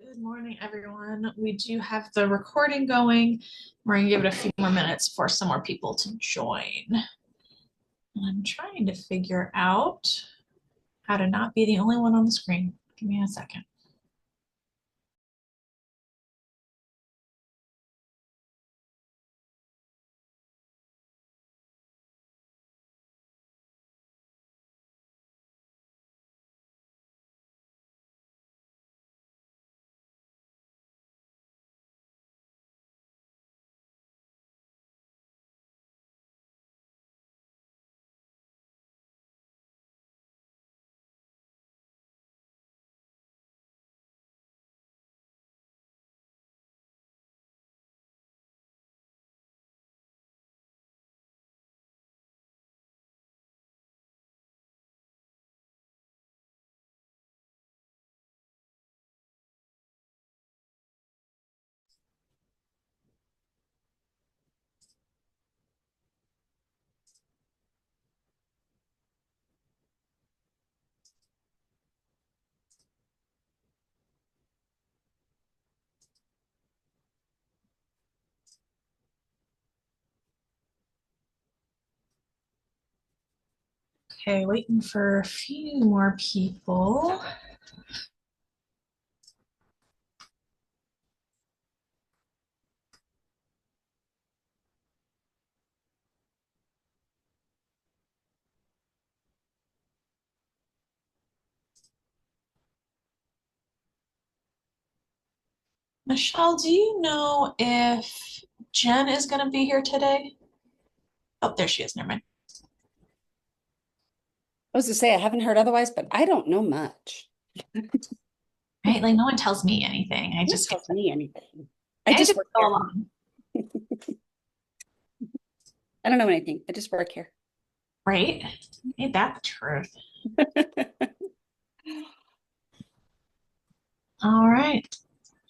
Good morning, everyone. We do have the recording going. We're going to give it a few more minutes for some more people to join. I'm trying to figure out how to not be the only one on the screen. Give me a second. Okay, waiting for a few more people. Michelle, do you know if Jen is going to be here today? Oh, there she is. Never mind. I was to say I haven't heard otherwise, but I don't know much. Right? Like no one tells me anything. I No one just get tells to, me anything. I I just just work go here. along. I don't know anything. I just work here. Right? Ain't that the truth? All right.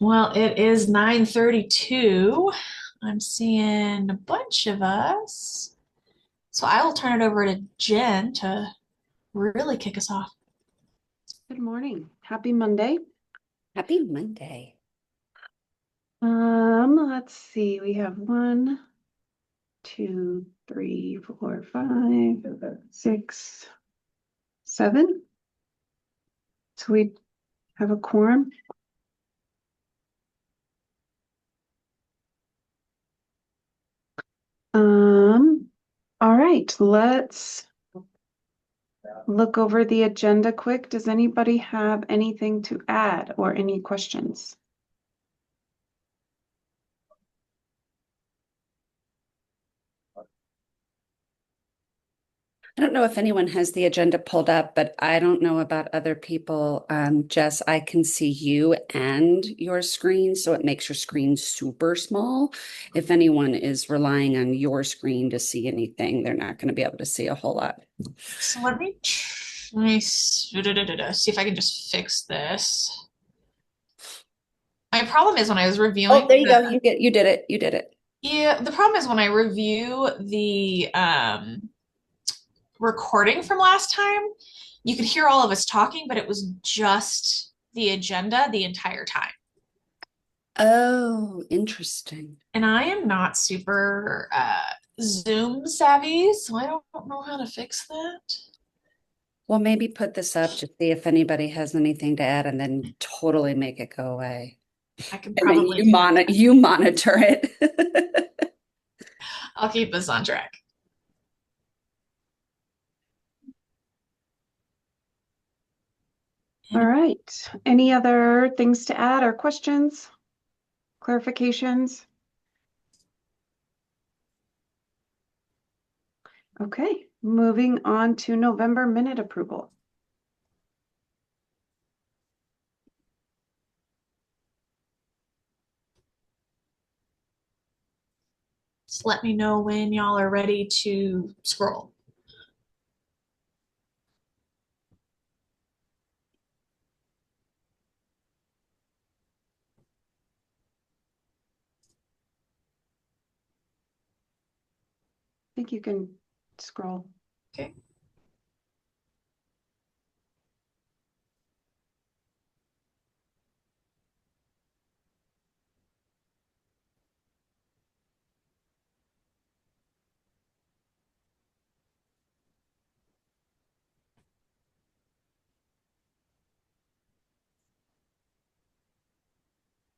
Well, it is 9:32. I'm seeing a bunch of us. So I will turn it over to Jen to really kick us off. Good morning. Happy Monday. Happy Monday. Let's see. We have 1, 2, 3, 4, 5, 6, 7. So we have a quorum. All right, let's look over the agenda quick. Does anybody have anything to add or any questions? I don't know if anyone has the agenda pulled up, but I don't know about other people. Jess, I can see you and your screen, so it makes your screen super small. If anyone is relying on your screen to see anything, they're not going to be able to see a whole lot. So let me see if I can just fix this. My problem is when I was reviewing Oh, there you go. You did it. You did it. yeah, the problem is when I review the recording from last time, you could hear all of us talking, but it was just the agenda the entire time. Oh, interesting. And I am not super Zoom savvy, so I don't know how to fix that. Well, maybe put this up to see if anybody has anything to add and then totally make it go away. I can And then probably, you monitor it. I'll keep us on track. All right. Any other things to add or questions, clarifications? Okay, moving on to November minute approval. Just let me know when y'all are ready to scroll. I think you can scroll. Okay.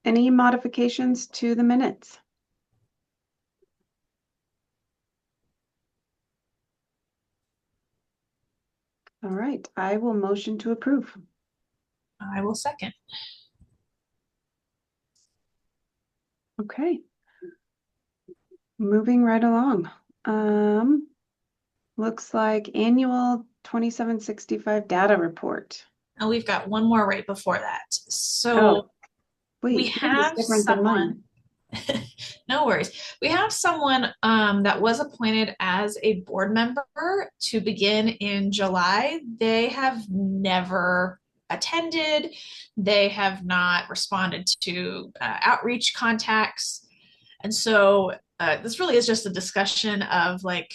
Any modifications to the minutes? All right, I will motion to approve. I will second. Okay. Moving right along. Looks like annual 2765 data report. And we've got one more right before that. So Oh, wait, we yours is have different than someone. mine. No worries. We have someone that was appointed as a board member to begin in July. They have never attended. They have not responded to outreach contacts. And so this really is just a discussion of like,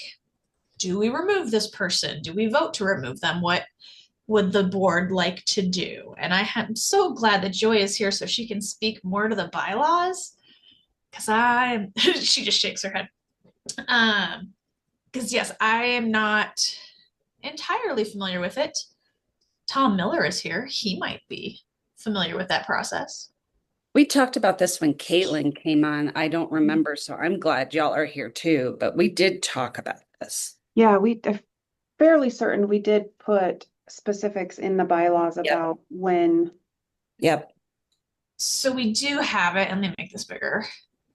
do we remove this person? Do we vote to remove them? What would the board like to do? And I'm so glad that Joy is here so she can speak more to the bylaws because she just shakes her head. Because yes, I am not entirely familiar with it. Tom Miller is here. He might be familiar with that process. We talked about this when Caitlin came on. I don't remember, so I'm glad y'all are here too. But we did talk about this. Yeah, I'm fairly certain we did put specifics in the bylaws about when. Yep. So we do have it, and let me make this bigger,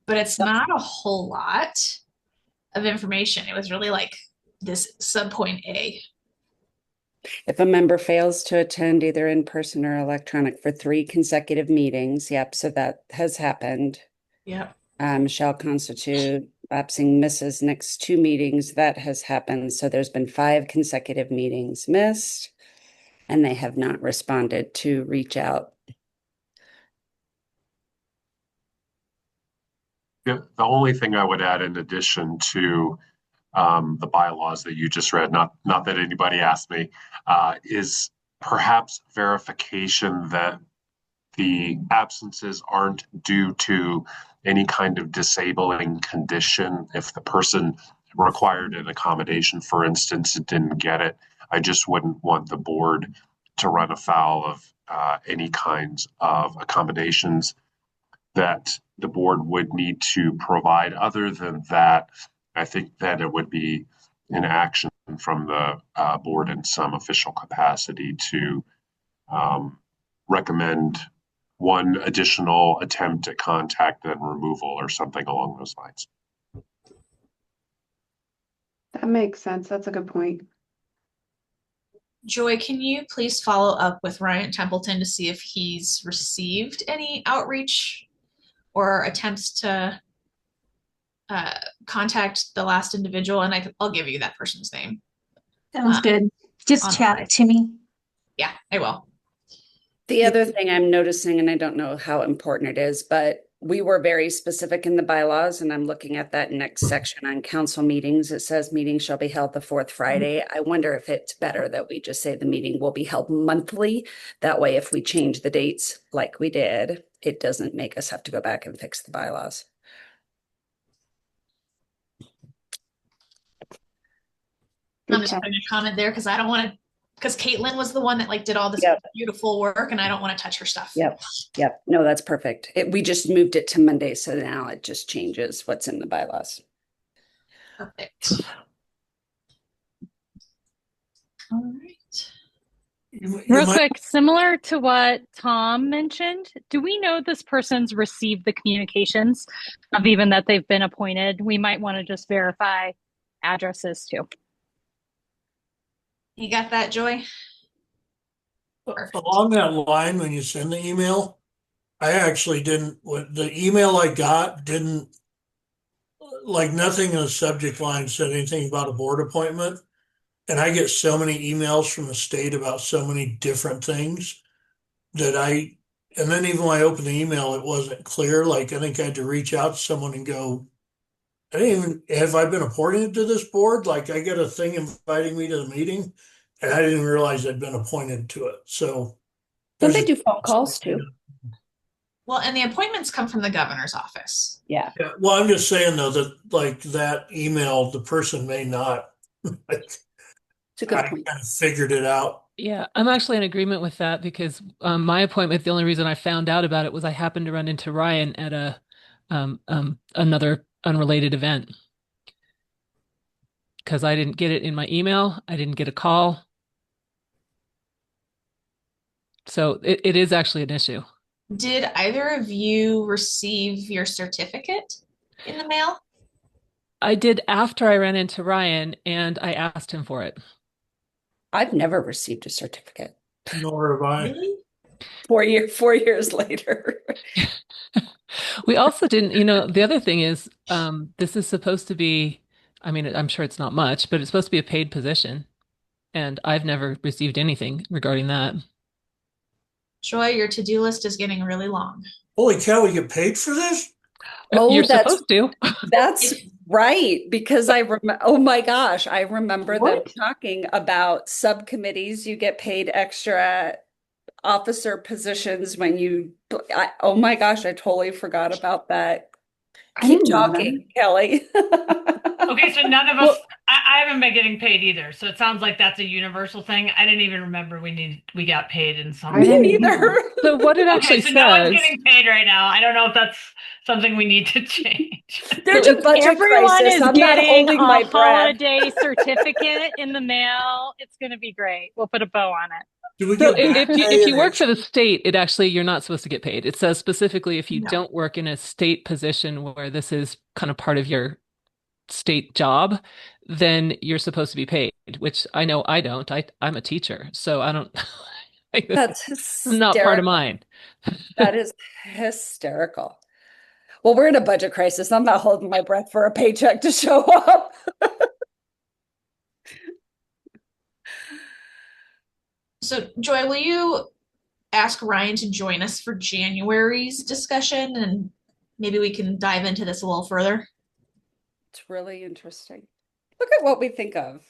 but it's not a whole lot of information. It was really like this subpoint A. If a member fails to attend either in person or electronic for 3 consecutive meetings, yep, so that has happened. Yep. Shall constitute lapsing misses next 2 meetings. That has happened. So there's been 5 consecutive meetings missed, and they have not responded to reach out. Yeah, the only thing I would add in addition to the bylaws that you just read, not that anybody asked me, is perhaps verification that the absences aren't due to any kind of disabling condition. If the person required an accommodation, for instance, and didn't get it, I just wouldn't want the board to run afoul of any kinds of accommodations that the board would need to provide. Other than that, I think that it would be an action from the board in some official capacity to recommend one additional attempt at contact and removal or something along those lines. That makes sense. That's a good point. Joy, can you please follow up with Ryan Templeton to see if he's received any outreach or attempts to contact the last individual? And I'll give you that person's name. Sounds good. Just chat to me. Yeah, I will. The other thing I'm noticing, and I don't know how important it is, but we were very specific in the bylaws, and I'm looking at that next section on council meetings. It says meetings shall be held the 4th Friday. I wonder if it's better that we just say the meeting will be held monthly. That way, if we change the dates like we did, it doesn't make us have to go back and fix the bylaws. I'm just putting a comment there because I don't want to, because Caitlin was the one that like did all this beautiful work and I don't want to touch her stuff. Yep. No, that's perfect. We just moved it to Monday, so now it just changes what's in the bylaws. Perfect. All right. Real quick, similar to what Tom mentioned, do we know this person's received the communications of even that they've been appointed? We might want to just verify addresses too. You got that, Joy? Perfect. Along that line, when you send the email, I actually the email I got didn't, like nothing in the subject line said anything about a board appointment. And I get so many emails from the state about so many different things and then even when I opened the email, it wasn't clear. Like, I think I had to reach out to someone and go, have I been appointed to this board? Like, I get a thing inviting me to the meeting, and I didn't even realize I'd been appointed to it. So, don't they do phone calls too? Well, and the appointments come from the governor's office. Yeah. Well, I'm just saying though that like that email, the person may not. It's a good point. I kind of figured it out Yeah, I'm actually in agreement with that because my appointment, the only reason I found out about it was I happened to run into Ryan at a another unrelated event because I didn't get it in my email. I didn't get a call. So it is actually an issue. Did either of you receive your certificate in the mail? I did after I ran into Ryan and I asked him for it. I've never received a certificate. Nor have I. Really? 4 years later. We also didn't, the other thing is, this is supposed to be, I mean, I'm sure it's not much, but it's supposed to be a paid position, and I've never received anything regarding that. Joy, your to-do list is getting really long. Holy cow, we get paid for this? Oh, You're that's supposed to. That's right, because I remember, oh my gosh, I remember them What? talking about subcommittees. You get paid extra officer positions when oh my gosh, I totally forgot about that. I Keep didn't know that. talking, Kelly. Okay, so none of us, Well, I haven't been getting paid either. So it sounds like that's a universal thing. I didn't even remember we got paid in some. I didn't Me either. neither. so what it actually Okay, so no one's says, getting paid right now. I don't know if that's something we need to change. There's So a budget Everyone crisis. is I'm not getting holding my a breath. holiday certificate in the mail. It's going to be great. We'll put a bow on it. Do we so get back if you pay if you and work for extra? the state, it actually you're not supposed to get paid. It says specifically if you No. don't work in a state position where this is kind of part of your state job, then you're supposed to be paid, which I know I don't. I'm a teacher, so I don't like this That's is not part of hysterical. mine. That is hysterical. Well, we're in a budget crisis. I'm not holding my breath for a paycheck to show up. So, Joy, will you ask Ryan to join us for January's discussion and maybe we can dive into this a little further? It's really interesting. Look at what we think of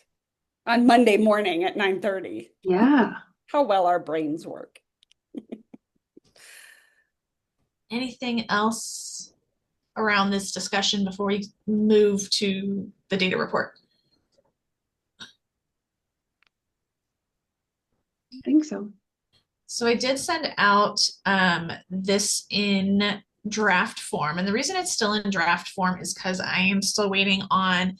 on Monday morning at 9:30. Yeah. How well our brains work. Anything else around this discussion before we move to the data report? I think so. So I did send out this in draft form. And the reason it's still in draft form is because I am still waiting on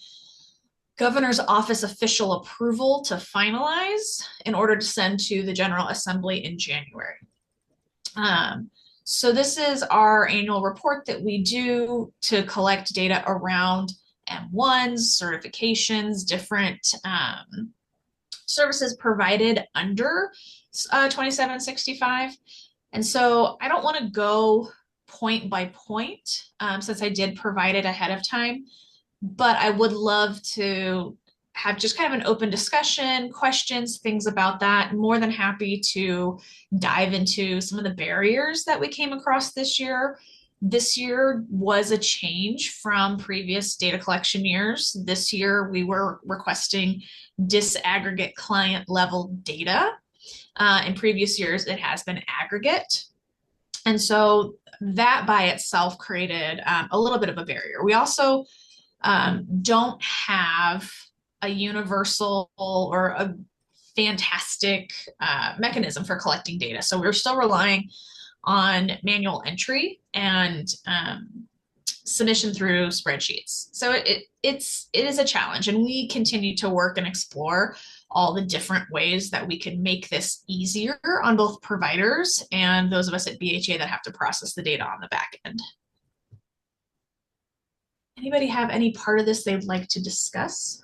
Governor's Office official approval to finalize in order to send to the General Assembly in January. So this is our annual report that we do to collect data around M1s, certifications, different services provided under 2765. And so I don't want to go point by point since I did provide it ahead of time, but I would love to have just kind of an open discussion, questions, things about that. More than happy to dive into some of the barriers that we came across this year. This year was a change from previous data collection years. This year we were requesting disaggregate client level data. In previous years, it has been aggregate. And so that by itself created a little bit of a barrier. We also don't have a universal or a fantastic mechanism for collecting data. So we're still relying on manual entry and submission through spreadsheets. So it is a challenge, and we continue to work and explore all the different ways that we can make this easier on both providers and those of us at BHA that have to process the data on the back end. Anybody have any part of this they'd like to discuss?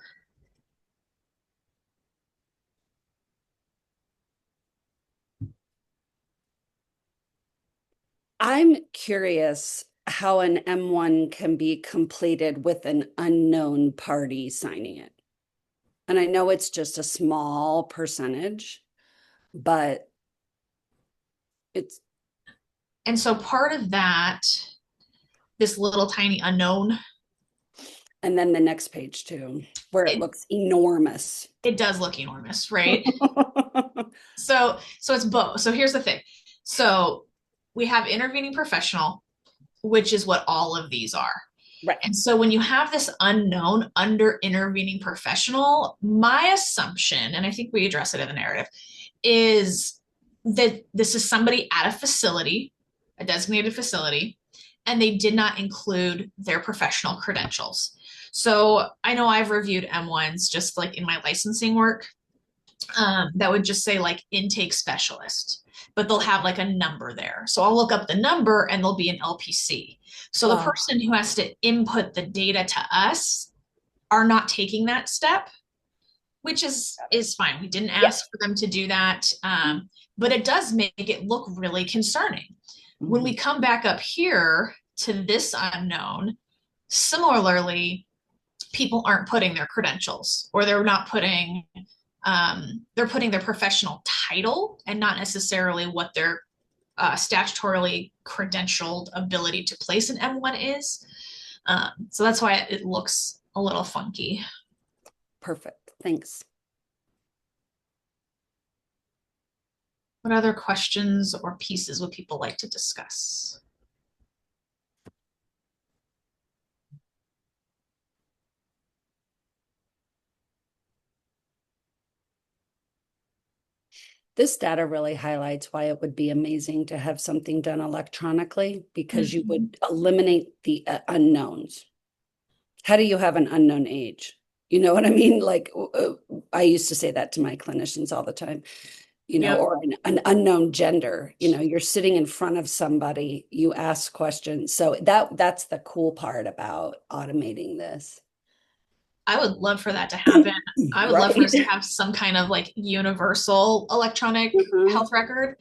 I'm curious how an M1 can be completed with an unknown party signing it. And I know it's just a small percentage, but it's. And so part of that, this little tiny unknown. And then the next page too, where it looks enormous. It does look enormous, right? So it's both. So here's the thing. So we have intervening professional, which is what all of these are. Right. And so when you have this unknown under intervening professional, my assumption, and I think we address it in the narrative, is that this is somebody at a facility, a designated facility, and they did not include their professional credentials. So I know I've reviewed M1s just like in my licensing work, that would just say like intake specialist, but they'll have like a number there. So I'll look up the number and there'll be an LPC. So the person who has to input the data to us are not taking that step, which is fine. We didn't ask for them to do that, but it does make it look really concerning. When we come back up here to this unknown, similarly, people aren't putting their credentials, or they're not putting they're putting their professional title and not necessarily what their statutorily credentialed ability to place an M1 is. So that's why it looks a little funky. Perfect. Thanks. What other questions or pieces would people like to discuss? This data really highlights why it would be amazing to have something done electronically, because you would eliminate the unknowns. How do you have an unknown age? You know what I mean? Like, I used to say that to my clinicians all the time, you know, or an unknown gender. You know, you're sitting in front of somebody, you ask questions. So that's the cool part about automating this. I would love for that to happen. I would love for us to have some kind of like universal electronic health record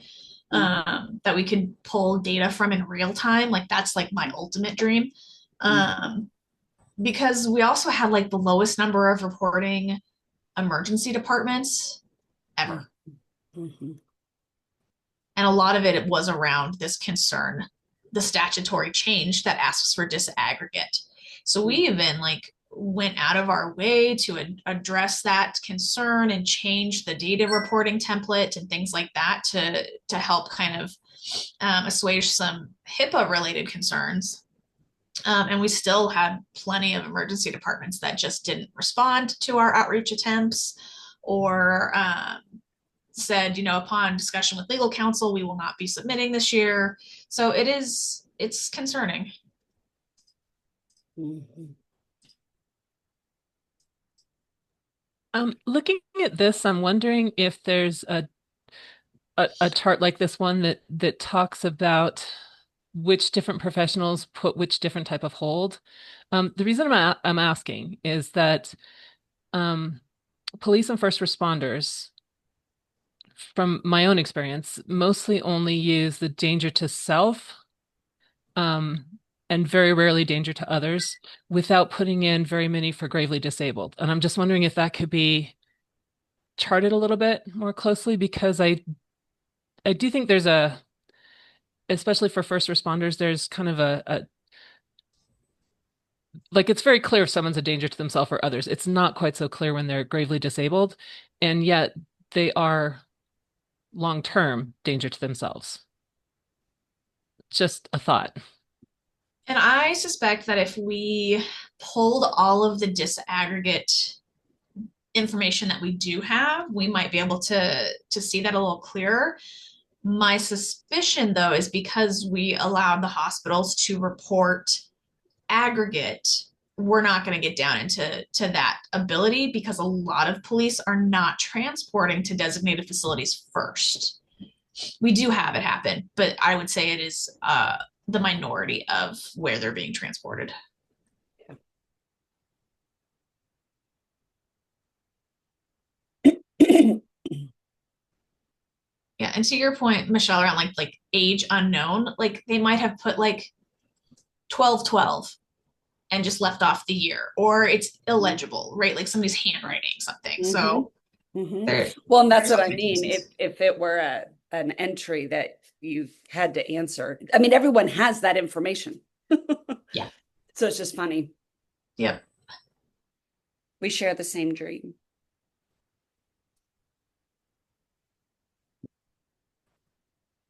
that we could pull data from in real time. Like that's like my ultimate dream. Because we also had like the lowest number of reporting emergency departments ever. And a lot of it was around this concern, the statutory change that asks for disaggregate. So we even like went out of our way to address that concern and change the data reporting template and things like that to help kind of assuage some HIPAA related concerns. And we still had plenty of emergency departments that just didn't respond to our outreach attempts, or said, you know, upon discussion with legal counsel, we will not be submitting this year. So it's concerning. Looking at this, I'm wondering if there's a chart like this one that talks about which different professionals put which different type of hold. The reason I'm asking is that police and first responders, from my own experience, mostly only use the danger to self, and very rarely danger to others, without putting in very many for gravely disabled. And I'm just wondering if that could be charted a little bit more closely, because I do think there's especially for first responders, there's kind of like, it's very clear if someone's a danger to themselves or others. It's not quite so clear when they're gravely disabled, and yet they are long-term danger to themselves. Just a thought. And I suspect that if we pulled all of the disaggregate information that we do have, we might be able to see that a little clearer. My suspicion, though, is because we allowed the hospitals to report aggregate, we're not going to get down into that ability, because a lot of police are not transporting to designated facilities first. We do have it happen, but I would say it is the minority of where they're being transported. Yeah, and to your point, Michelle, around like age unknown, like they might have put like 1212 and just left off the year, or it's illegible, right? Like somebody's handwriting something. So well, and that's what I mean. If it were an entry that you had to answer, I mean, everyone has that information. Yeah. So it's just funny. Yep. We share the same dream.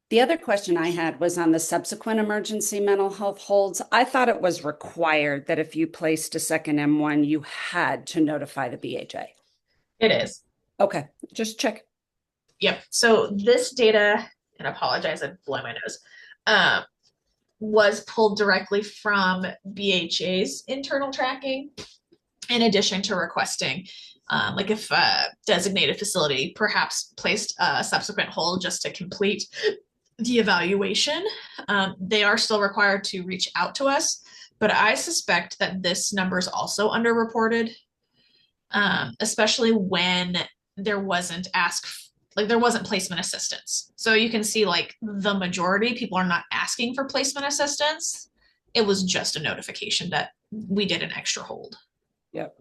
The other question I had was on the subsequent emergency mental health holds. I thought it was required that if you placed a second M1, you had to notify the BHA. It is. Okay, just check. Yep. So this data, and I apologize, I'm blowing my nose, was pulled directly from BHA's internal tracking, in addition to requesting, like if a designated facility perhaps placed a subsequent hold just to complete the evaluation, they are still required to reach out to us. But I suspect that this number is also underreported, especially when there wasn't there wasn't placement assistance. So you can see like the majority people are not asking for placement assistance. It was just a notification that we did an extra hold. Yep.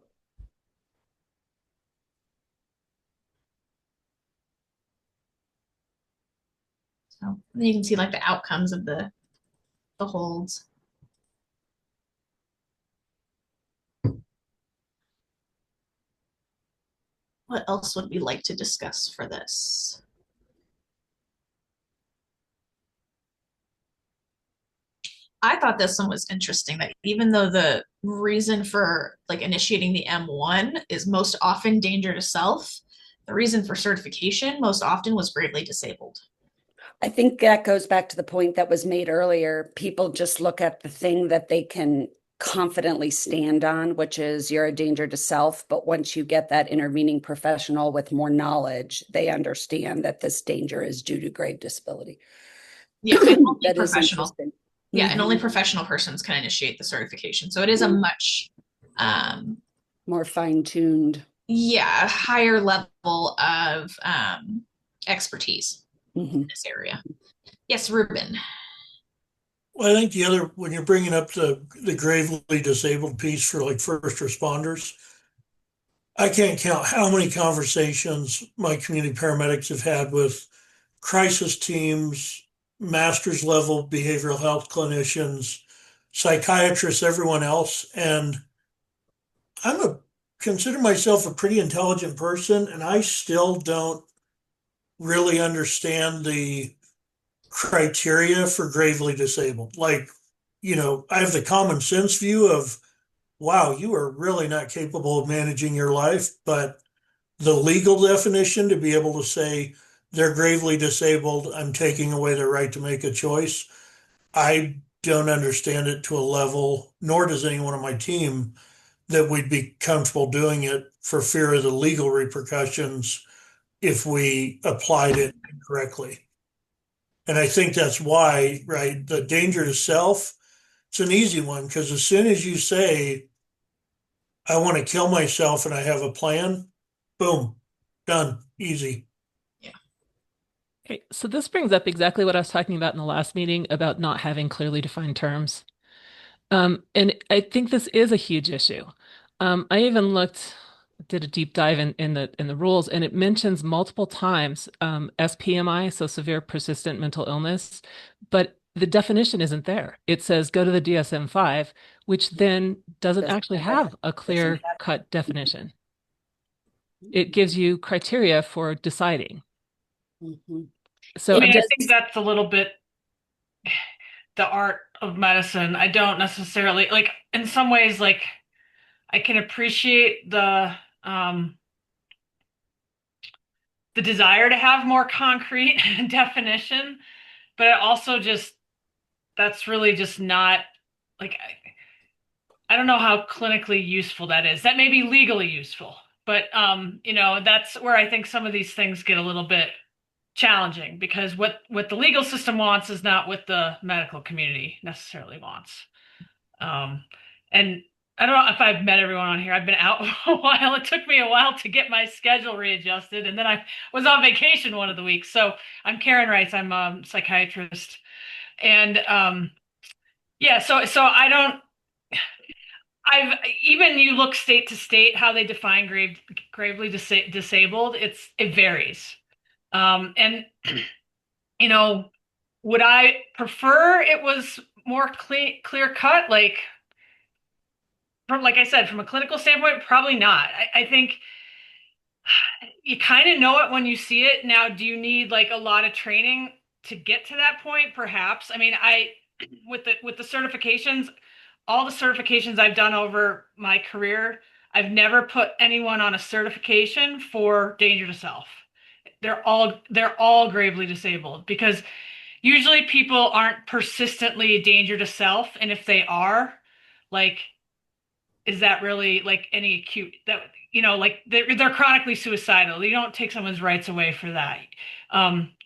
So you can see like the outcomes of the holds. What else would we like to discuss for this? I thought this one was interesting, that even though the reason for like initiating the M1 is most often danger to self, the reason for certification most often was gravely disabled. I think that goes back to the point that was made earlier. People just look at the thing that they can confidently stand on, which is you're a danger to self. But once you get that intervening professional with more knowledge, they understand that this danger is due to grave disability. Yeah, and only That is professional. interesting. Yeah, and only professional persons can initiate the certification. So it is a much more fine-tuned. Yeah, higher level of expertise in this area. Yes, Ruben. Well, I think the other, when you're bringing up the gravely disabled piece for like first responders, I can't count how many conversations my community paramedics have had with crisis teams, master's level behavioral health clinicians, psychiatrists, everyone else. And consider myself a pretty intelligent person, and I still don't really understand the criteria for gravely disabled. Like, I have the common sense view of, wow, you are really not capable of managing your life. But the legal definition to be able to say they're gravely disabled, I'm taking away their right to make a choice, I don't understand it to a level, nor does anyone on my team, that we'd be comfortable doing it for fear of the legal repercussions if we applied it incorrectly. And I think that's why, right, the danger to self, it's an easy one, because as soon as you say, I want to kill myself and I have a plan, boom, done, easy. Okay, so this brings up exactly what I was talking about in the last meeting about not having clearly defined terms. And I think this is a huge issue. I even did a deep dive in the rules, and it mentions multiple times SPMI, so severe persistent mental illness, but the definition isn't there. It says go to the DSM-5, which then doesn't actually have a clear-cut definition. It gives you criteria for deciding. So I mean, I think that's a little bit the art of medicine. I don't necessarily like, in some ways, like I can appreciate the desire to have more concrete definition, but I also just, that's really just not like, I don't know how clinically useful that is. That may be legally useful, but that's where I think some of these things get a little bit challenging, because what the legal system wants is not what the medical community necessarily wants. And I don't know if I've met everyone on here. I've been out a while. It took me a while to get my schedule readjusted, and then I was on vacation one of the weeks. So I'm Karen Rice. I'm a psychiatrist, and yeah. So I don't. I've even, you look state to state how they define gravely disabled. It varies. And would I prefer it was more clear cut? Like I said, from a clinical standpoint, probably not. I think you kind of know it when you see it. Now, do you need like a lot of training to get to that point? Perhaps. I mean, with the certifications, all the certifications I've done over my career, I've never put anyone on a certification for danger to self. they're all gravely disabled, because usually people aren't persistently a danger to self, and if they are, like, is that really like any acute that like they're chronically suicidal. You don't take someone's rights away for that.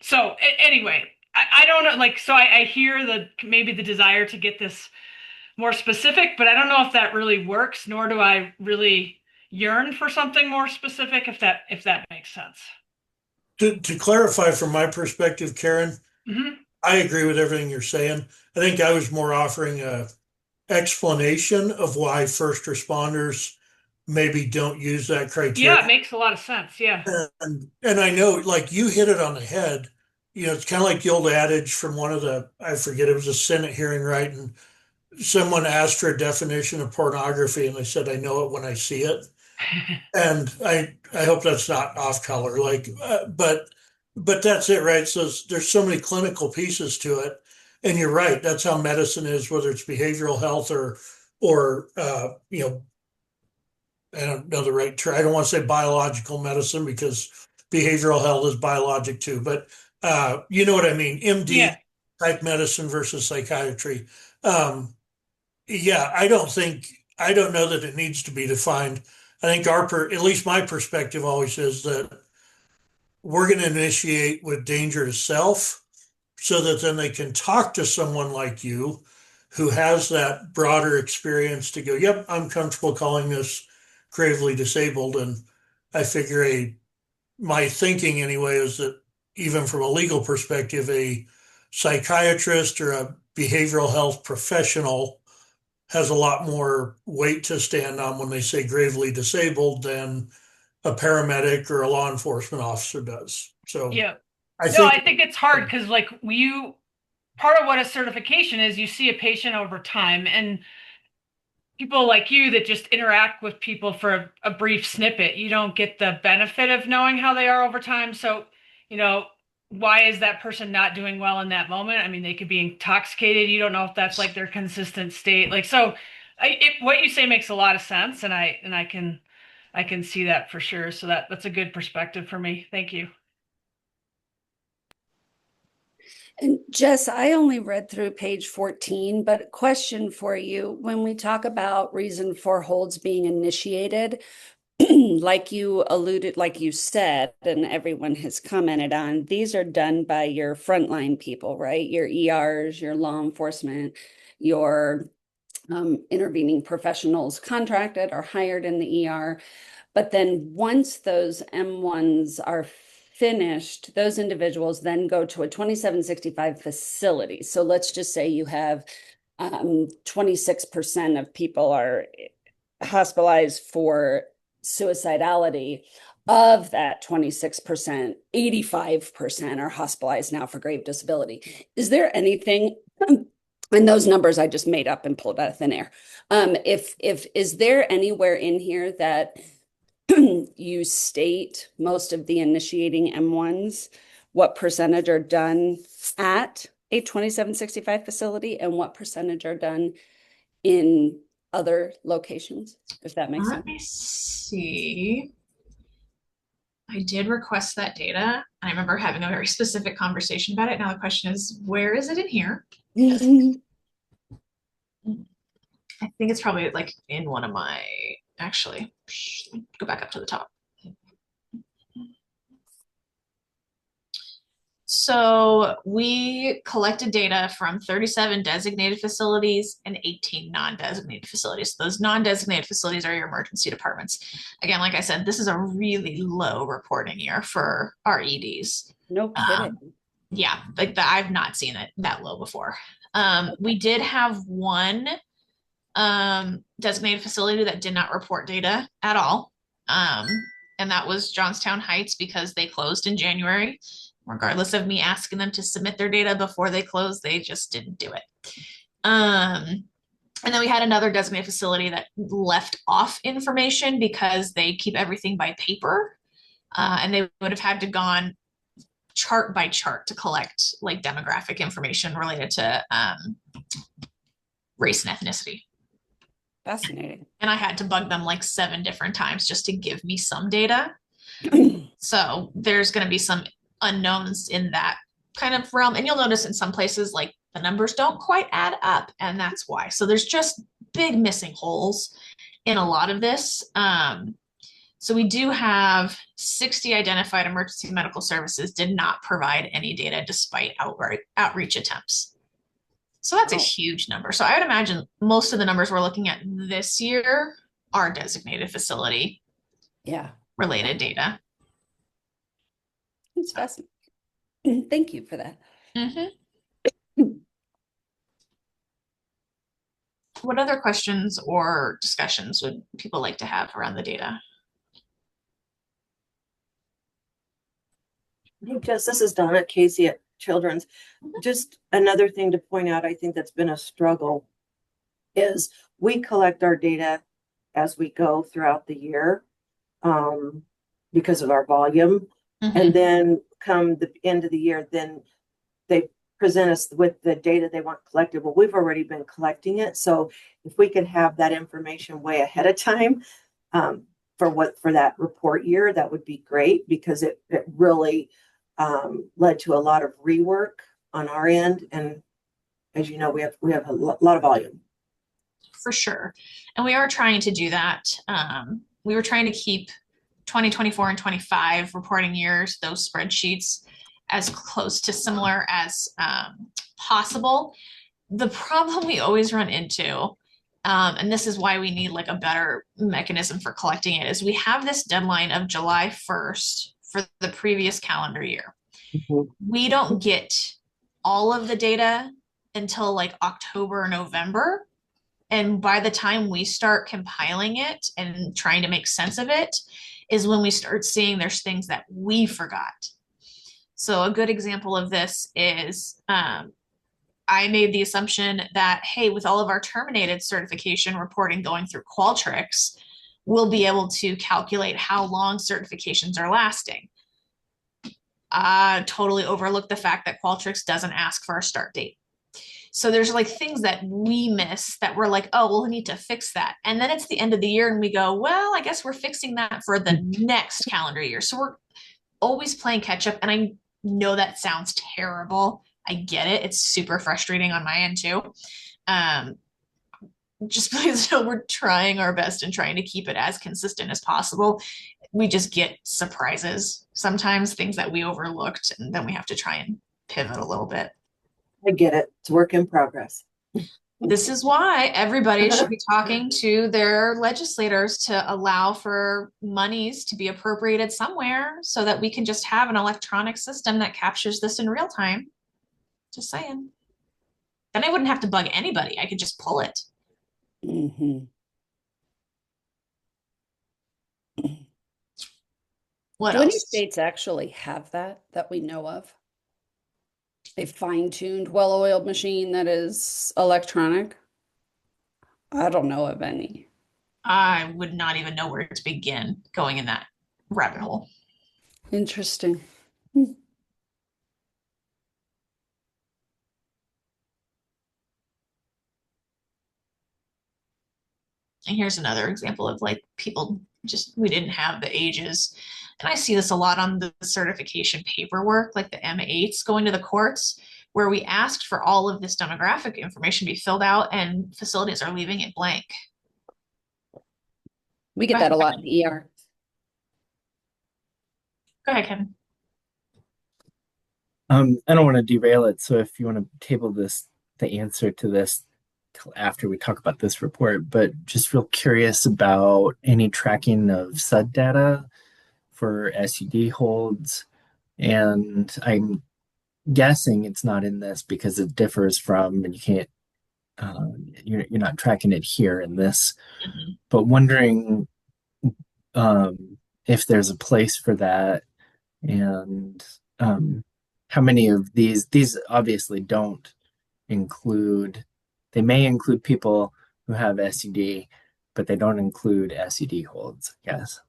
So anyway, I don't know, like, so I hear maybe the desire to get this more specific, but I don't know if that really works, nor do I really yearn for something more specific, if that makes sense. To clarify from my perspective, Karen, I agree with everything you're saying. I think I was more offering a explanation of why first responders maybe don't use that criteria. Yeah, it makes a lot of sense. Yeah. And I know, like, you hit it on the head. It's kind of like the old adage from one of I forget, it was a Senate hearing, right? And someone asked for a definition of pornography, and they said, "I know it when I see it." And I hope that's not off color, like, but that's it, right? So there's so many clinical pieces to it, and you're right. That's how medicine is, whether it's behavioral health or I don't know the right term. I don't want to say biological medicine, because behavioral health is biologic too, but you know what I mean? MD type medicine versus psychiatry. Yeah, I don't know that it needs to be defined. I think at least my perspective always is that we're going to initiate with danger to self, so that then they can talk to someone like you who has that broader experience to go, yep, I'm comfortable calling this gravely disabled. And I figure my thinking anyway is that even from a legal perspective, a psychiatrist or a behavioral health professional has a lot more weight to stand on when they say gravely disabled than a paramedic or a law enforcement officer does. So yeah, I think it's hard, because like part of what a certification is, you see a patient over time, and people like you that just interact with people for a brief snippet, you don't get the benefit of knowing how they are over time. So, why is that person not doing well in that moment? I mean, they could be intoxicated. You don't know if that's like their consistent state. Like, so what you say makes a lot of sense. And I can see that for sure. So that's a good perspective for me. Thank you. And Jess, I only read through page 14, but question for you. When we talk about reason for holds being initiated, like you alluded, like you said, and everyone has commented on, these are done by your frontline people, right? Your ERs, your law enforcement, your intervening professionals contracted or hired in the ER. But then once those M1s are finished, those individuals then go to a 2765 facility. So let's just say you have 26% of people are hospitalized for suicidality. Of that 26%, 85% are hospitalized now for grave disability. Is there anything, and those numbers I just made up and pulled out of thin air, is there anywhere in here that you state most of the initiating M1s, what percentage are done at a 2765 facility and what percentage are done in other locations, if that makes sense? Let me see. I did request that data. I remember having a very specific conversation about it. Now the question is, where is it in here? I think it's probably like in one of my, actually, go back up to the top. So we collected data from 37 designated facilities and 18 non-designated facilities. Those non-designated facilities are your emergency departments. Again, like I said, this is a really low reporting year for our EDs. No kidding. Yeah, like I've not seen it that low before. We did have one designated facility that did not report data at all. And that was Johnstown Heights, because they closed in January. Regardless of me asking them to submit their data before they closed, they just didn't do it. And then we had another designated facility that left off information because they keep everything by paper. And they would have had to gone chart by chart to collect like demographic information related to race and ethnicity. Fascinating. And I had to bug them like 7 different times just to give me some data. So there's going to be some unknowns in that kind of realm. And you'll notice in some places, like the numbers don't quite add up, and that's why. So there's just big missing holes in a lot of this. So we do have 60 identified emergency medical services did not provide any data despite outreach attempts. So that's a huge number. So I would imagine most of the numbers we're looking at this year are designated facility related data. It's fascinating. Thank you for that. What other questions or discussions would people like to have around the data? Hey, Jess, this is Donna Casey at Children's. Just another thing to point out, I think that's been a struggle, is we collect our data as we go throughout the year because of our volume. And then come the end of the year, then they present us with the data they want collected. Well, we've already been collecting it. So if we could have that information way ahead of time for that report year, that would be great, because it really led to a lot of rework on our end. And as you know, we have a lot of volume. For sure. And we are trying to do that. We were trying to keep 2024 and 25 reporting years, those spreadsheets, as close to similar as possible. The problem we always run into, and this is why we need like a better mechanism for collecting it, is we have this deadline of July 1st for the previous calendar year. We don't get all of the data until like October or November. And by the time we start compiling it and trying to make sense of it is when we start seeing there's things that we forgot. So a good example of this is I made the assumption that, hey, with all of our terminated certification reporting going through Qualtrics, we'll be able to calculate how long certifications are lasting. Totally overlooked the fact that Qualtrics doesn't ask for a start date. So there's like things that we miss that we're like, oh, we'll need to fix that. And then it's the end of the year and we go, well, I guess we're fixing that for the next calendar year. So we're always playing catch up. And I know that sounds terrible. I get it. It's super frustrating on my end too. Just because we're trying our best and trying to keep it as consistent as possible. We just get surprises sometimes, things that we overlooked, and then we have to try and pivot a little bit. I get it. It's work in progress. This is why everybody should be talking to their legislators to allow for monies to be appropriated somewhere so that we can just have an electronic system that captures this in real time. Just saying. Then I wouldn't have to bug anybody. I could just pull it. What Do else? any states actually have that we know of? A fine-tuned, well-oiled machine that is electronic? I don't know of any. I would not even know where to begin going in that rabbit hole. Interesting. And here's another example of like people just, we didn't have the ages. And I see this a lot on the certification paperwork, like the M8s going to the courts, where we asked for all of this demographic information to be filled out and facilities are leaving it blank. We get that a lot in the ER. Go ahead, Kevin. I don't want to derail it. So if you want to table this, the answer to this till after we talk about this report, but just real curious about any tracking of SUD data for SUD holds. And I'm guessing it's not in this because it differs from, and you can't, you're not tracking it here in this, but wondering if there's a place for that, and how many of these obviously don't include, they may include people who have SUD, but they don't include SUD holds, yes.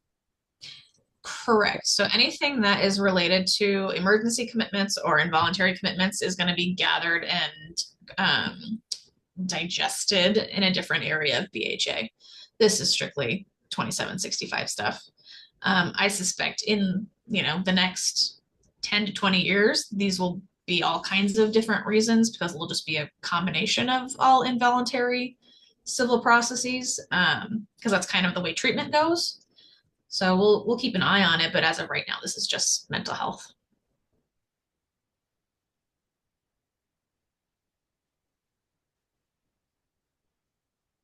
Correct. So anything that is related to emergency commitments or involuntary commitments is going to be gathered and digested in a different area of BHA. This is strictly 2765 stuff. I suspect in, the next 10 to 20 years, these will be all kinds of different reasons because it'll just be a combination of all involuntary civil processes, because that's kind of the way treatment goes. So we'll keep an eye on it, but as of right now, this is just mental health.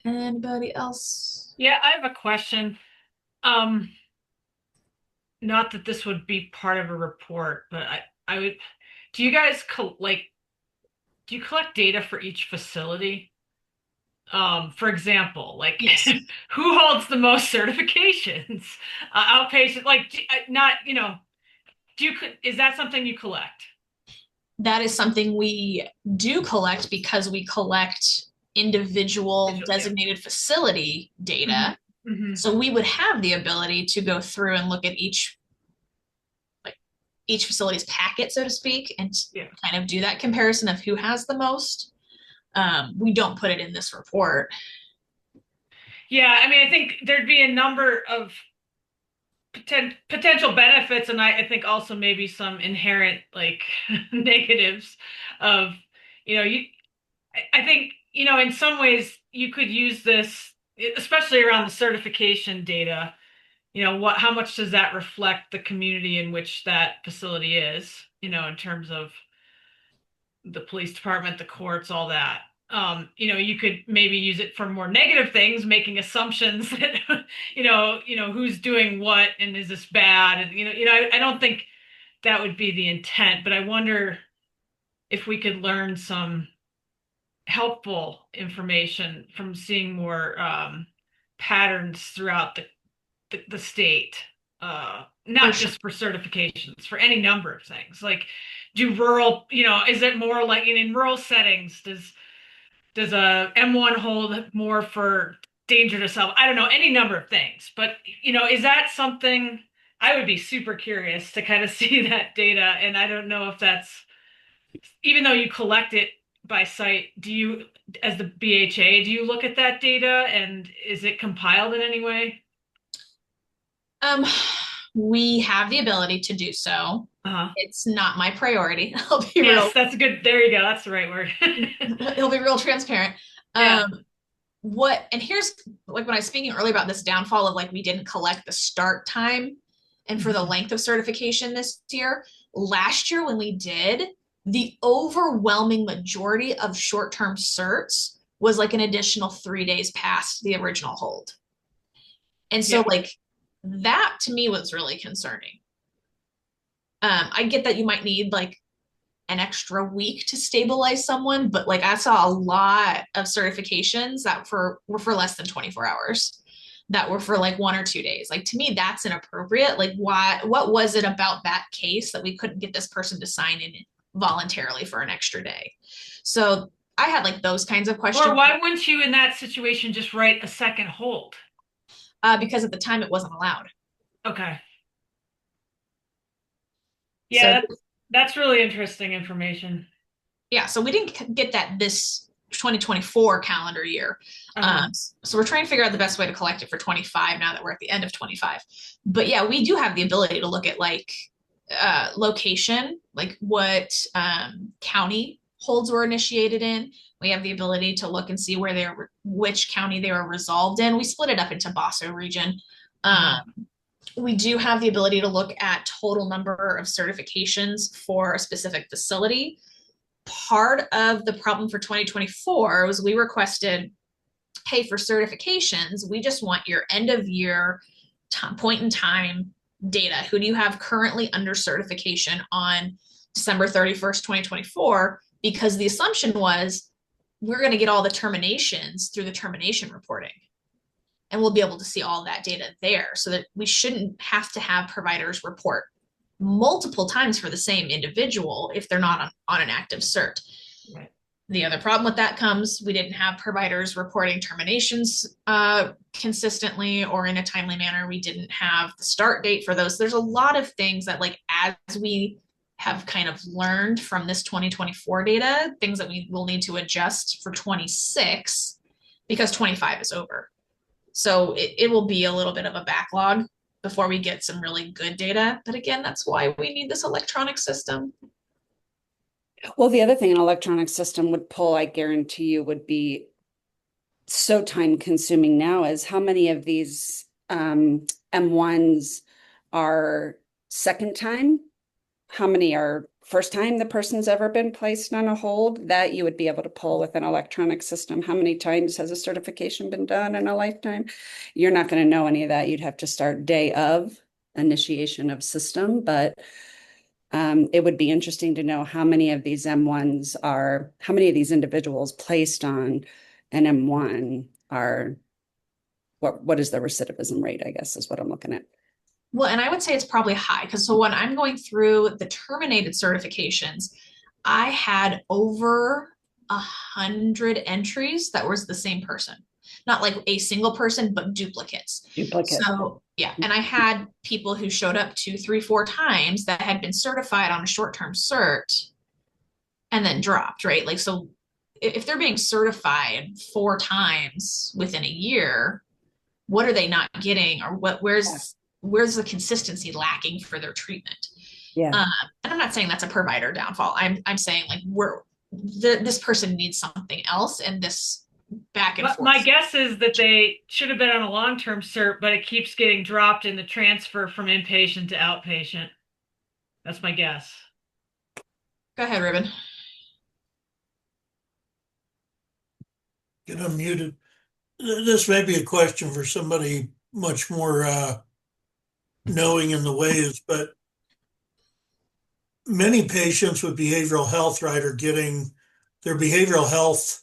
Anybody else? Yeah, I have a question. Not that this would be part of a report, but I would, do you guys do you collect data for each facility? For example, Yes. who holds the most certifications? Outpatient, not, is that something you collect? That is something we do collect because we collect individual designated facility data. Mm-hmm. So we would have the ability to go through and look at each facility's packet, so to speak, and kind of do that comparison of who has the most. We don't put it in this report. Yeah, I mean, I think there'd be a number of potential benefits, and I think also maybe some inherent negatives of, I think, in some ways you could use this, especially around the certification data. How much does that reflect the community in which that facility is, in terms of the police department, the courts, all that. You could maybe use it for more negative things, making assumptions that, who's doing what and is this bad? And, I don't think that would be the intent, but I wonder if we could learn some helpful information from seeing more patterns throughout the state, not just for certifications, for any number of things. Like, do rural, is it more like in rural settings? Does a M1 hold more for danger to self? I don't know, any number of things. But is that something I would be super curious to kind of see that data? And I don't know if that's, even though you collect it by site, do you, as the BHA, do you look at that data and is it compiled in any way? We have the ability to do so. It's not my priority. I'll be real. That's good. There you go. That's the right word. It'll be real transparent. Yeah. And here's when I was speaking earlier about this downfall of we didn't collect the start time and for the length of certification this year. Last year when we did, the overwhelming majority of short-term certs was an additional 3 days past the original hold. And so that to me was really concerning. I get that you might need an extra week to stabilize someone, but I saw a lot of certifications that were for less than 24 hours, that were for 1 or 2 days. To me, that's inappropriate. What was it about that case that we couldn't get this person to sign in voluntarily for an extra day? So I had those kinds of questions. Or why wouldn't you in that situation just write a second hold? Because at the time it wasn't allowed. Okay. Yeah, so, that's really interesting information. Yeah, so we didn't get that this 2024 calendar year. So we're trying to figure out the best way to collect it for 25 now that we're at the end of 25. But yeah, we do have the ability to look at location, what county holds were initiated in. We have the ability to look and see which county they were resolved in. We split it up into BASO region. We do have the ability to look at total number of certifications for a specific facility. Part of the problem for 2024 was we requested, hey, for certifications, we just want your end of year point in time data. Who do you have currently under certification on December 31st, 2024? Because the assumption was we're going to get all the terminations through the termination reporting. And we'll be able to see all that data there, so that we shouldn't have to have providers report multiple times for the same individual if they're not on an active cert. Right. The other problem with that comes, we didn't have providers reporting terminations consistently or in a timely manner. We didn't have the start date for those. There's a lot of things that as we have kind of learned from this 2024 data, things that we will need to adjust for 26 because 25 is over. So it will be a little bit of a backlog before we get some really good data. But again, that's why we need this electronic system. Well, the other thing an electronic system would pull, I guarantee you, would be so time consuming now is how many of these M1s are second time? How many are first time the person's ever been placed on a hold? That you would be able to pull with an electronic system. How many times has a certification been done in a lifetime? You're not going to know any of that. You'd have to start day of initiation of system, but it would be interesting to know how many of these M1s are, how many of these individuals placed on an M1 are, what is the recidivism rate, I guess, is what I'm looking at. Well, and I would say it's probably high because so when I'm going through the terminated certifications, I had over 100 entries that was the same person, not like a single person, but duplicates. So yeah, and I had people who showed up 2, 3, 4 times that had been certified on a short-term cert and then dropped, right? Like, so if they're being certified 4 times within a year, what are they not getting, or where's the consistency lacking for their treatment? Yeah. And I'm not saying that's a provider downfall. I'm saying like this person needs something else, and this back and forth. My guess is that they should have been on a long-term cert, but it keeps getting dropped in the transfer from inpatient to outpatient. That's my guess. Go ahead, Ruben. Get unmuted. This may be a question for somebody much more knowing in the ways, but many patients with behavioral health, right, are getting their behavioral health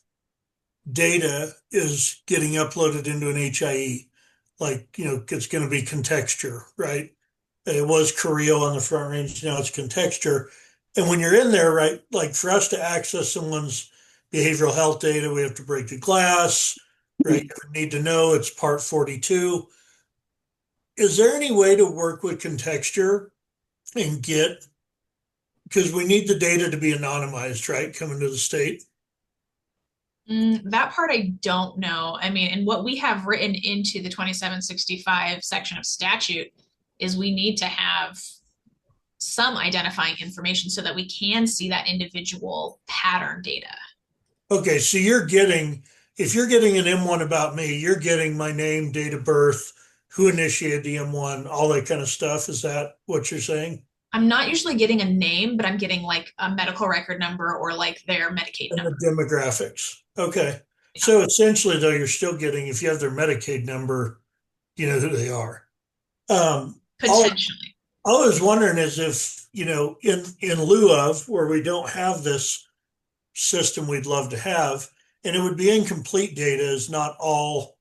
data is getting uploaded into an HIE. Like, it's going to be Contexture, right? It was Creo on the front range, now it's Contexture. And when you're in there, right, like for us to access someone's behavioral health data, we have to break the glass, right? You need to know it's part 42. Is there any way to work with Contexture and get, because we need the data to be anonymized, right, coming to the state? That part I don't know. I mean, and what we have written into the 2765 section of statute is we need to have some identifying information so that we can see that individual pattern data. Okay, so if you're getting an M1 about me, you're getting my name, date of birth, who initiated the M1, all that kind of stuff. Is that what you're saying? I'm not usually getting a name, but I'm getting like a medical record number or like their Medicaid and number. The demographics. Okay. Yeah. So essentially, though, you're still getting, if you have their Medicaid number, you know who they are. Potentially. All I was wondering is if, in lieu of where we don't have this system we'd love to have, and it would be incomplete data as not all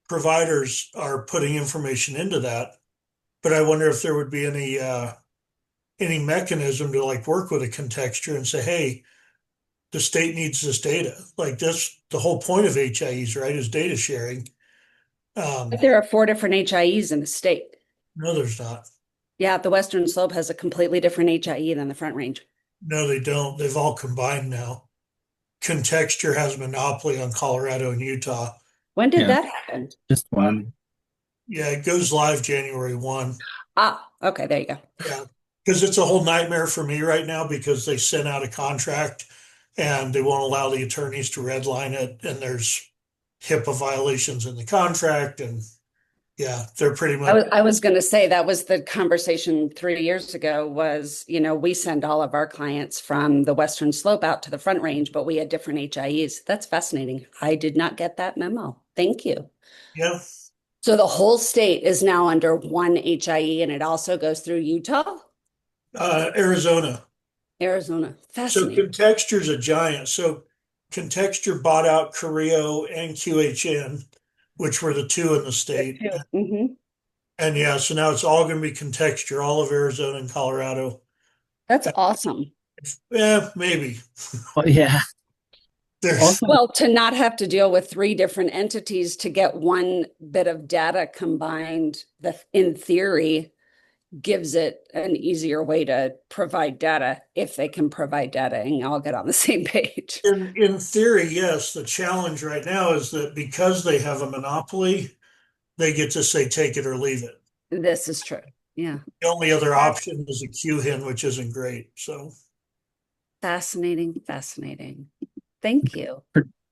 providers are putting information into that. But I wonder if there would be any mechanism to like work with a Contexture and say, hey, the state needs this data. Like that's the whole point of HIEs, right? Is data sharing. But there are 4 different HIEs in the state. No, there's not. Yeah, the Western Slope has a completely different HIE than the Front Range. No, they don't. They've all combined now. Contexture has a monopoly on Colorado and Utah. When did that happen? Just one. Yeah, it goes live January 1. Ah, okay, there you go. Yeah, because it's a whole nightmare for me right now because they sent out a contract and they won't allow the attorneys to redline it, and there's HIPAA violations in the contract, and yeah, they're pretty much. I was going to say that was the conversation 3 years ago was, we send all of our clients from the Western Slope out to the Front Range, but we had different HIEs. That's fascinating. I did not get that memo. Thank you. Yeah. So the whole state is now under one HIE, and it also goes through Utah? Arizona. Fascinating. So Contexture's a giant. So Contexture bought out Creo and QHN, which were the 2 in the state. Mm-hmm. And yeah, so now it's all going to be Contexture, all of Arizona and Colorado. That's awesome. Yeah, maybe. Well, yeah. Well, to not have to deal with 3 different entities to get one bit of data combined, in theory, gives it an easier way to provide data if they can provide data and all get on the same page. In theory, yes. The challenge right now is that because they have a monopoly, they get to say take it or leave it. This is true. Yeah. The only other option is a QHIN, which isn't great. So Fascinating, fascinating. Thank you.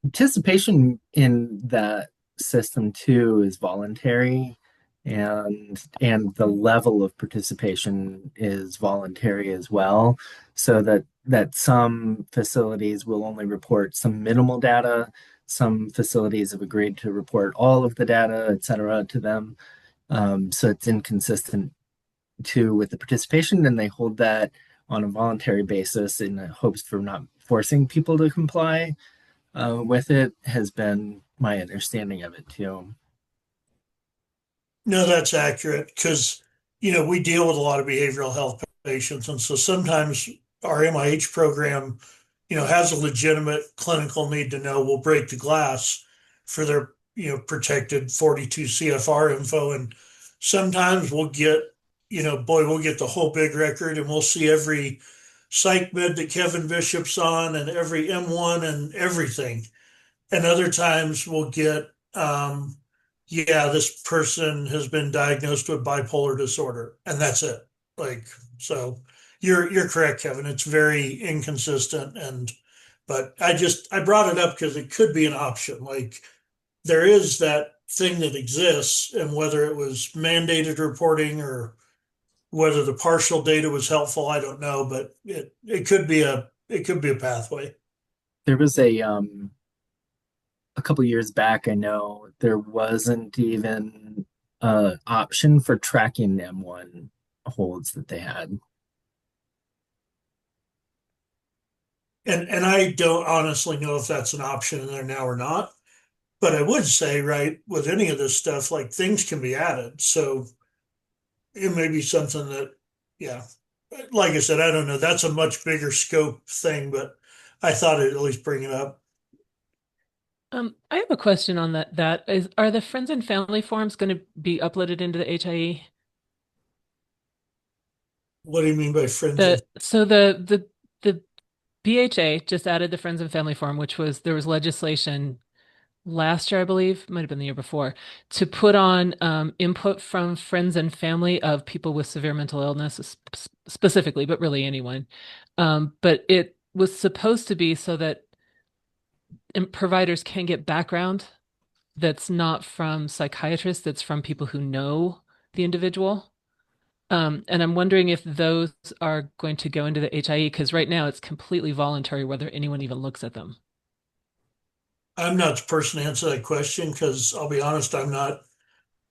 Participation in that system too is voluntary, and the level of participation is voluntary as well, so that some facilities will only report some minimal data, some facilities have agreed to report all of the data, et cetera, to them. So it's inconsistent too with the participation, and they hold that on a voluntary basis in hopes for not forcing people to comply with it, has been my understanding of it too. no, that's accurate because, we deal with a lot of behavioral health patients. And so sometimes our MIH program, has a legitimate clinical need to know, we'll break the glass for their, protected 42 CFR info. And sometimes we'll get, we'll get the whole big record and we'll see every psych med that Kevin Bishop's on and every M1 and everything. And other times we'll get, yeah, this person has been diagnosed with bipolar disorder, and that's it. Like, so you're correct, Kevin. It's very inconsistent, but I brought it up because it could be an option. Like, there is that thing that exists, and whether it was mandated reporting or whether the partial data was helpful, I don't know, but it could be a pathway. There was a couple years back, I know there wasn't even an option for tracking M1 holds that they had. And I don't honestly know if that's an option in there now or not. But I would say, right, with any of this stuff, like things can be added. So it may be something that, yeah, like I said, I don't know. That's a much bigger scope thing, but I thought I'd at least bring it up. I have a question on that. Are the friends and family forms going to be uploaded into the HIE? What do you mean by friends? The BHA just added the friends and family form, there was legislation last year, I believe, might have been the year before, to put on input from friends and family of people with severe mental illness, specifically, but really anyone. But it was supposed to be so that providers can get background that's not from psychiatrists, that's from people who know the individual. And I'm wondering if those are going to go into the HIE, because right now it's completely voluntary whether anyone even looks at them. I'm not the person to answer that question because I'll be honest, I'm not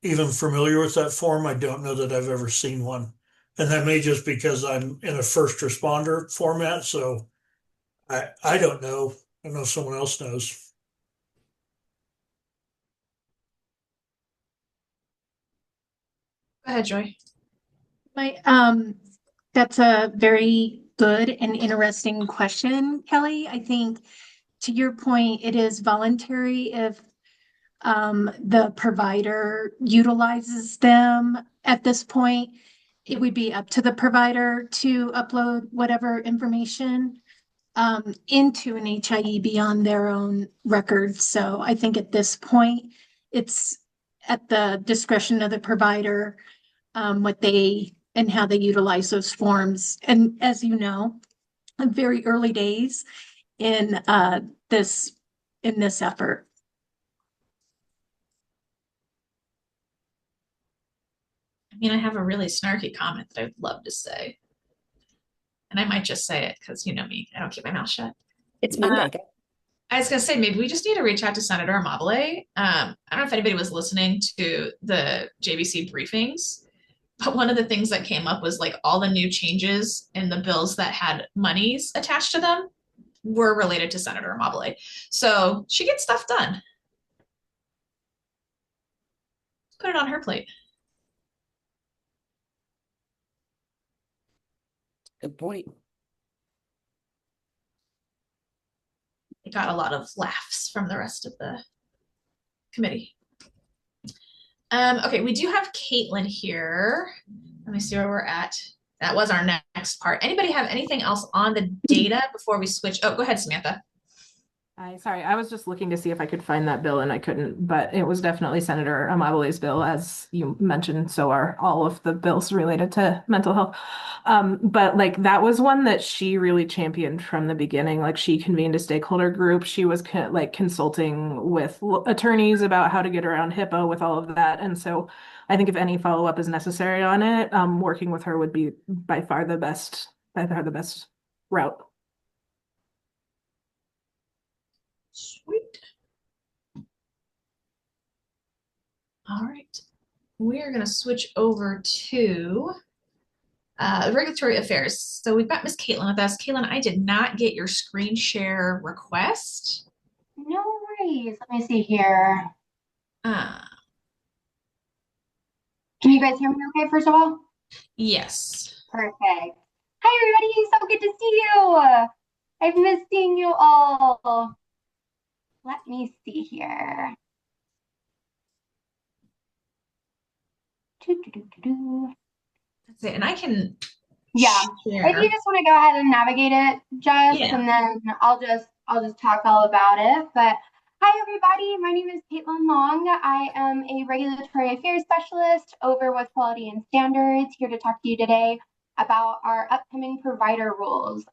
even familiar with that form. I don't know that I've ever seen one. And that may just because I'm in a first responder format. So I don't know. I don't know if someone else knows. Go ahead, Joy. That's a very good and interesting question, Kelly. I think to your point, it is voluntary if the provider utilizes them at this point. It would be up to the provider to upload whatever information into an HIE beyond their own records. So I think at this point, it's at the discretion of the provider, what they and how they utilize those forms. And as you know, very early days in this effort. I mean, I have a really snarky comment that I'd love to say. And I might just say it because you know me, I don't keep my mouth shut. It's Monday. I was going to say, maybe we just need to reach out to Senator Amabile. I don't know if anybody was listening to the JBC briefings, but one of the things that came up was like all the new changes in the bills that had monies attached to them were related to Senator Amabile. So she gets stuff done. Put it on her plate. Good point. It got a lot of laughs from the rest of the committee. Okay, we do have Caitlin here. Let me see where we're at. That was our next part. Anybody have anything else on the data before we switch? Oh, go ahead, Samantha. Sorry, I was just looking to see if I could find that bill and I couldn't, but it was definitely Senator Amabile's bill, as you mentioned. So are all of the bills related to mental health. But like that was one that she really championed from the beginning. Like she convened a stakeholder group. She was like consulting with attorneys about how to get around HIPAA with all of that. And so I think if any follow-up is necessary on it, working with her would be by far the best route. Sweet. All right. We are going to switch over to regulatory affairs. So we've got Miss Caitlin with us. Caitlin, I did not get your screen share request. No worries. Let me see here. Uh, Can you guys hear me okay, first of all? yes. Perfect. Hi, everybody. So good to see you. I've missed seeing you all. Let me see here. That's it. And I can Yeah. share. If you just want to go ahead and navigate it, Jess, Yeah. and then I'll just talk all about it. But hi, everybody. My name is Caitlin Long. I am a regulatory affairs specialist over with Quality and Standards, here to talk to you today about our upcoming provider rules.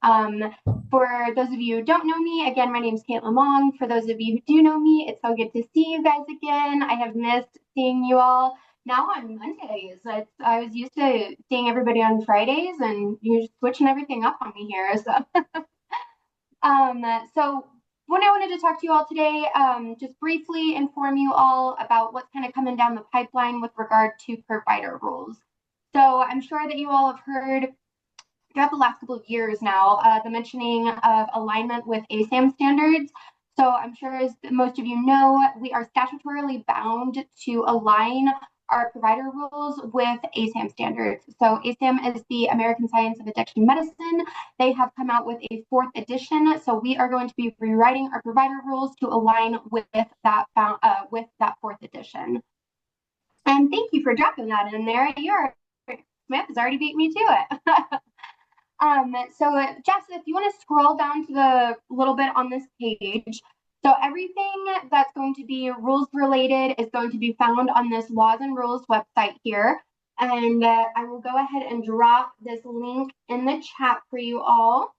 For those of you who don't know me, again, my name is Caitlin Long. For those of you who do know me, it's so good to see you guys again. I have missed seeing you all now on Mondays. I was used to seeing everybody on Fridays, and you're switching everything up on me here. So, so what I wanted to talk to you all today, just briefly inform you all about what's kind of coming down the pipeline with regard to provider rules. So I'm sure that you all have heard throughout the last couple of years now, the mentioning of alignment with ASAM standards. So I'm sure, as most of you know, we are statutorily bound to align our provider rules with ASAM standards. So ASAM is the American Science of Addiction Medicine. They have come out with a 4th edition. So we are going to be rewriting our provider rules to align with that 4th edition. And thank you for dropping that in there. Smith has already beat me to it. So Jess, if you want to scroll down to the little bit on this page, so everything that's going to be rules related is going to be found on this laws and rules website here. And I will go ahead and drop this link in the chat for you all.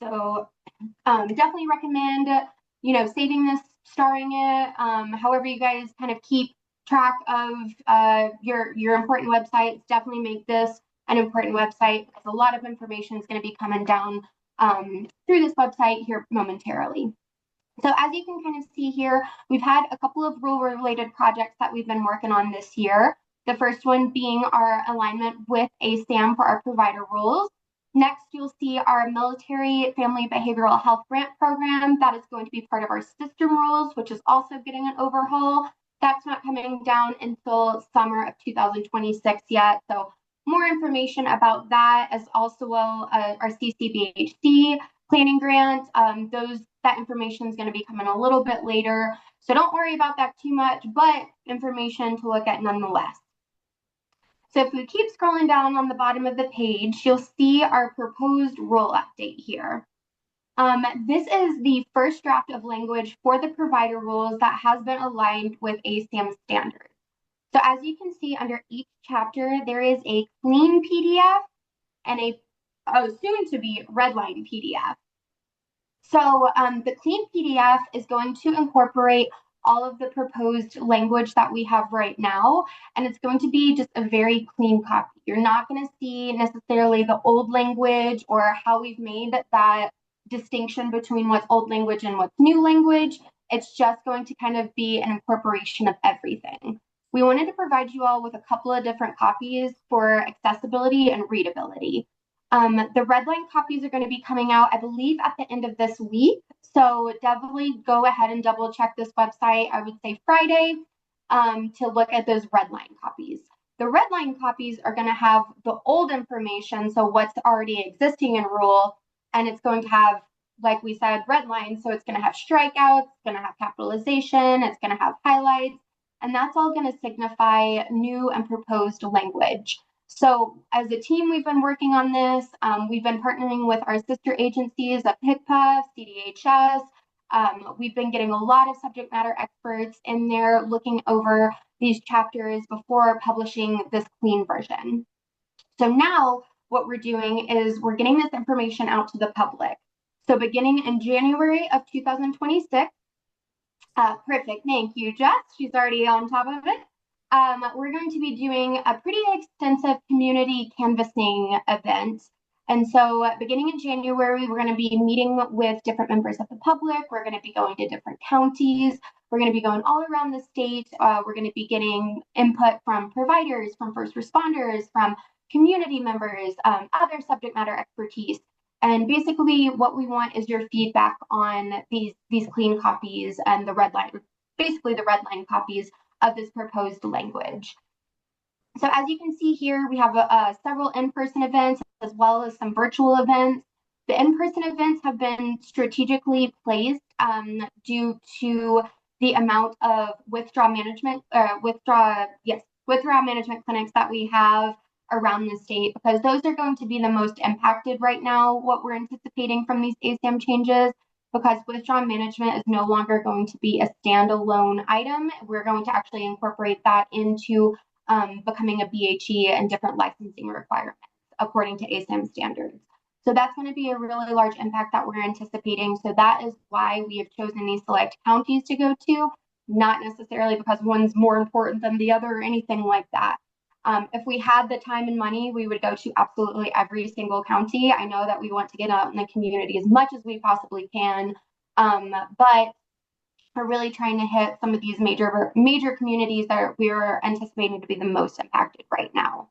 So definitely recommend, saving this, starring it, however you guys kind of keep track of your important websites. Definitely make this an important website, because a lot of information is going to be coming down through this website here momentarily. So as you can kind of see here, we've had a couple of rule-related projects that we've been working on this year. The first one being our alignment with ASAM for our provider rules. Next, you'll see our military family behavioral health grant program. That is going to be part of our system rules, which is also getting an overhaul. That's not coming down until summer of 2026 yet. So more information about that, as also well our CCBHC planning grant. That information is going to be coming a little bit later. So don't worry about that too much, but information to look at nonetheless. So if we keep scrolling down on the bottom of the page, you'll see our proposed rule update here. This is the first draft of language for the provider rules that has been aligned with ASAM standards. So as you can see, under each chapter, there is a clean PDF and a soon to be redline PDF. So the clean PDF is going to incorporate all of the proposed language that we have right now, and it's going to be just a very clean copy. You're not going to see necessarily the old language or how we've made that distinction between what's old language and what's new language. It's just going to kind of be an incorporation of everything. We wanted to provide you all with a couple of different copies for accessibility and readability. The red line copies are going to be coming out, I believe, at the end of this week. So definitely go ahead and double check this website, I would say Friday, to look at those red line copies. The red line copies are going to have the old information, so what's already existing in rule, and it's going to have, like we said, red lines. So it's going to have strikeouts, it's going to have capitalization, it's going to have highlights, and that's all going to signify new and proposed language. So as a team, we've been working on this. We've been partnering with our sister agencies at HIPAA, CDHS, We've been getting a lot of subject matter experts in there looking over these chapters before publishing this clean version. So now what we're doing is we're getting this information out to the public. So beginning in January of 2026, perfect, thank you, Jess. She's already on top of it. We're going to be doing a pretty extensive community canvassing event. And so beginning in January, we're going to be meeting with different members of the public. We're going to be going to different counties. We're going to be going all around the state. We're going to be getting input from providers, from first responders, from community members, other subject matter expertise. And basically what we want is your feedback on these clean copies and the red line, basically the red line copies of this proposed language. So as you can see here, we have several in-person events as well as some virtual events. The in-person events have been strategically placed due to the amount of withdrawal management clinics that we have around the state, because those are going to be the most impacted right now, what we're anticipating from these ASAM changes, because withdrawal management is no longer going to be a standalone item. We're going to actually incorporate that into becoming a BHE and different licensing requirements according to ASAM standards. So that's going to be a really large impact that we're anticipating. So that is why we have chosen these select counties to go to, not necessarily because one's more important than the other or anything like that. If we had the time and money, we would go to absolutely every single county. I know that we want to get out in the community as much as we possibly can, but we're really trying to hit some of these major communities that we're anticipating to be the most impacted right now.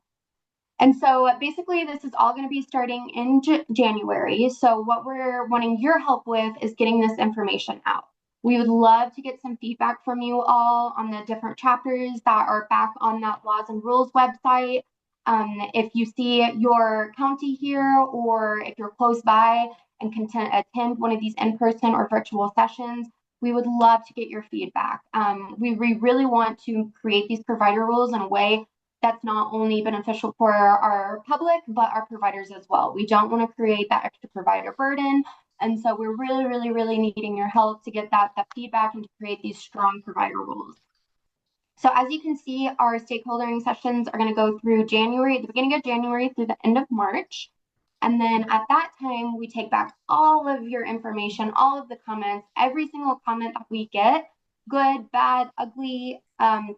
And so basically this is all going to be starting in January. So what we're wanting your help with is getting this information out. We would love to get some feedback from you all on the different chapters that are back on that laws and rules website. If you see your county here, or if you're close by and can attend one of these in-person or virtual sessions, we would love to get your feedback. We really want to create these provider rules in a way that's not only beneficial for our public, but our providers as well. We don't want to create that extra provider burden. And so we're really needing your help to get that feedback and to create these strong provider rules. So as you can see, our stakeholdering sessions are going to go through the beginning of January through the end of March. And then at that time, we take back all of your information, all of the comments, every single comment that we get, good, bad, ugly,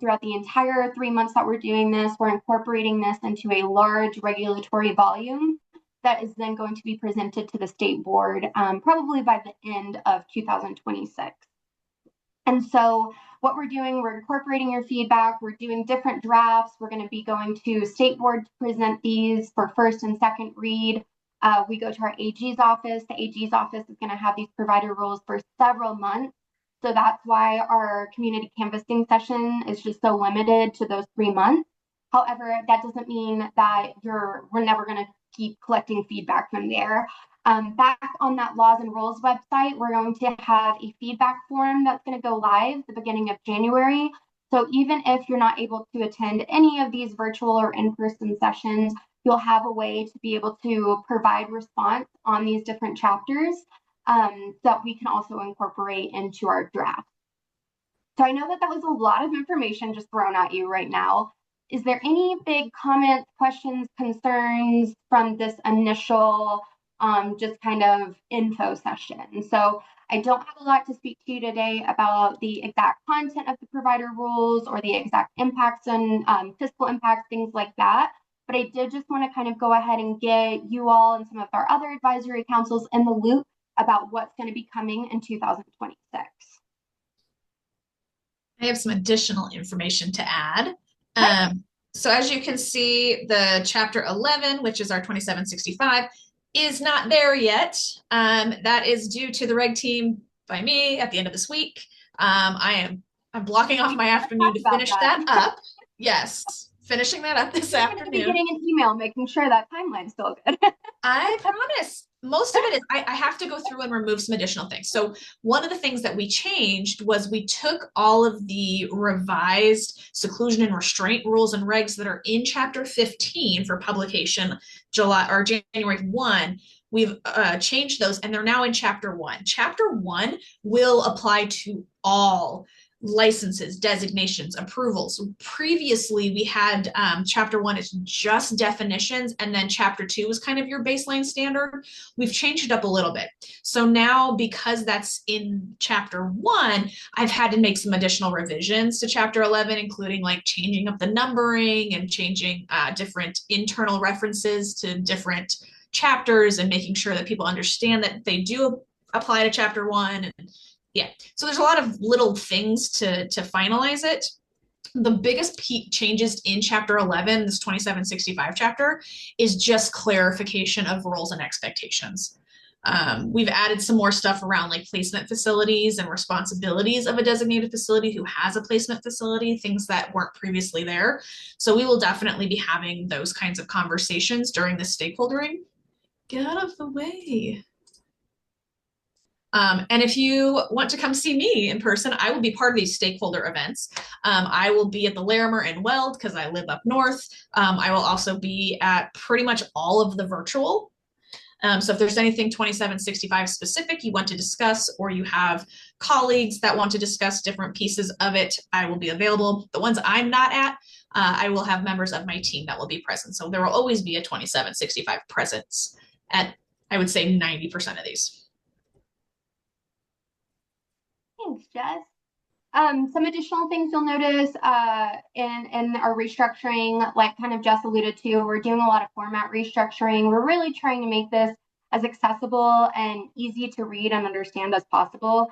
throughout the entire 3 months that we're doing this. We're incorporating this into a large regulatory volume that is then going to be presented to the state board probably by the end of 2026. And so what we're doing, we're incorporating your feedback. We're doing different drafts. We're going to be going to state board to present these for first and second read. We go to our AG's office. The AG's office is going to have these provider rules for several months. So that's why our community canvassing session is just so limited to those 3 months. However, that doesn't mean that we're never going to keep collecting feedback from there. Back on that laws and rules website, we're going to have a feedback form that's going to go live at the beginning of January. So even if you're not able to attend any of these virtual or in-person sessions, you'll have a way to be able to provide response on these different chapters that we can also incorporate into our draft. So I know that was a lot of information just thrown at you right now. Is there any big comments, questions, concerns from this initial just kind of info session? So I don't have a lot to speak to you today about the exact content of the provider rules or the exact impacts and fiscal impacts, things like that. But I did just want to kind of go ahead and get you all and some of our other advisory councils in the loop about what's going to be coming in 2026. I have some additional information to add. Right. So as you can see, the chapter 11, which is our 2765, is not there yet. That is due to the reg team by me at the end of this week. I'm blocking off my afternoon to finish that up. Yes, finishing that up this afternoon. I'm going to be getting an email making sure that timeline's still good. I promise. Most of it is I have to go through and remove some additional things. So one of the things that we changed was we took all of the revised seclusion and restraint rules and regs that are in chapter 15 for publication January 1. we've changed those, and they're now in Chapter 1. Chapter 1 will apply to all licenses, designations, approvals. Previously, we had Chapter 1 is just definitions, and then Chapter 2 was kind of your baseline standard. We've changed it up a little bit. So now, because that's in Chapter 1, I've had to make some additional revisions to Chapter 11, including like changing up the numbering and changing different internal references to different chapters and making sure that people understand that they do apply to Chapter 1. And yeah, so there's a lot of little things to finalize it. The biggest changes in Chapter 11, this 2765 chapter, is just clarification of roles and expectations. We've added some more stuff around like placement facilities and responsibilities of a designated facility who has a placement facility, things that weren't previously there. So we will definitely be having those kinds of conversations during the stakeholdering. Get out of the way. And if you want to come see me in person, I will be part of these stakeholder events. I will be at the Larimer in Weld because I live up north. I will also be at pretty much all of the virtual. So if there's anything 2765 specific you want to discuss, or you have colleagues that want to discuss different pieces of it, I will be available. The ones I'm not at, I will have members of my team that will be present. So there will always be a 2765 presence at, I would say, 90% of these. Thanks, Jess. Some additional things you'll notice in our restructuring, like kind of Jess alluded to, we're doing a lot of format restructuring. We're really trying to make this as accessible and easy to read and understand as possible.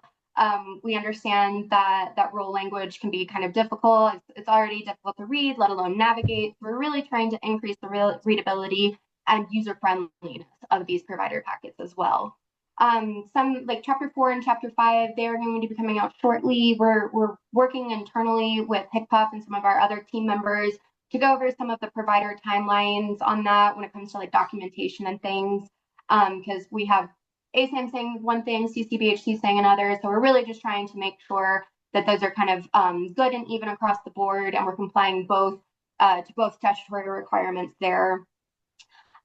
We understand that rule language can be kind of difficult. It's already difficult to read, let alone navigate. We're really trying to increase the readability and user friendliness of these provider packets as well. Some like Chapter 4 and Chapter 5, they are going to be coming out shortly. We're working internally with HICPUF and some of our other team members to go over some of the provider timelines on that when it comes to like documentation and things. Because we have ASAM saying one thing, CCBHC saying another. So we're really just trying to make sure that those are kind of good and even across the board, and we're complying both to both statutory requirements there.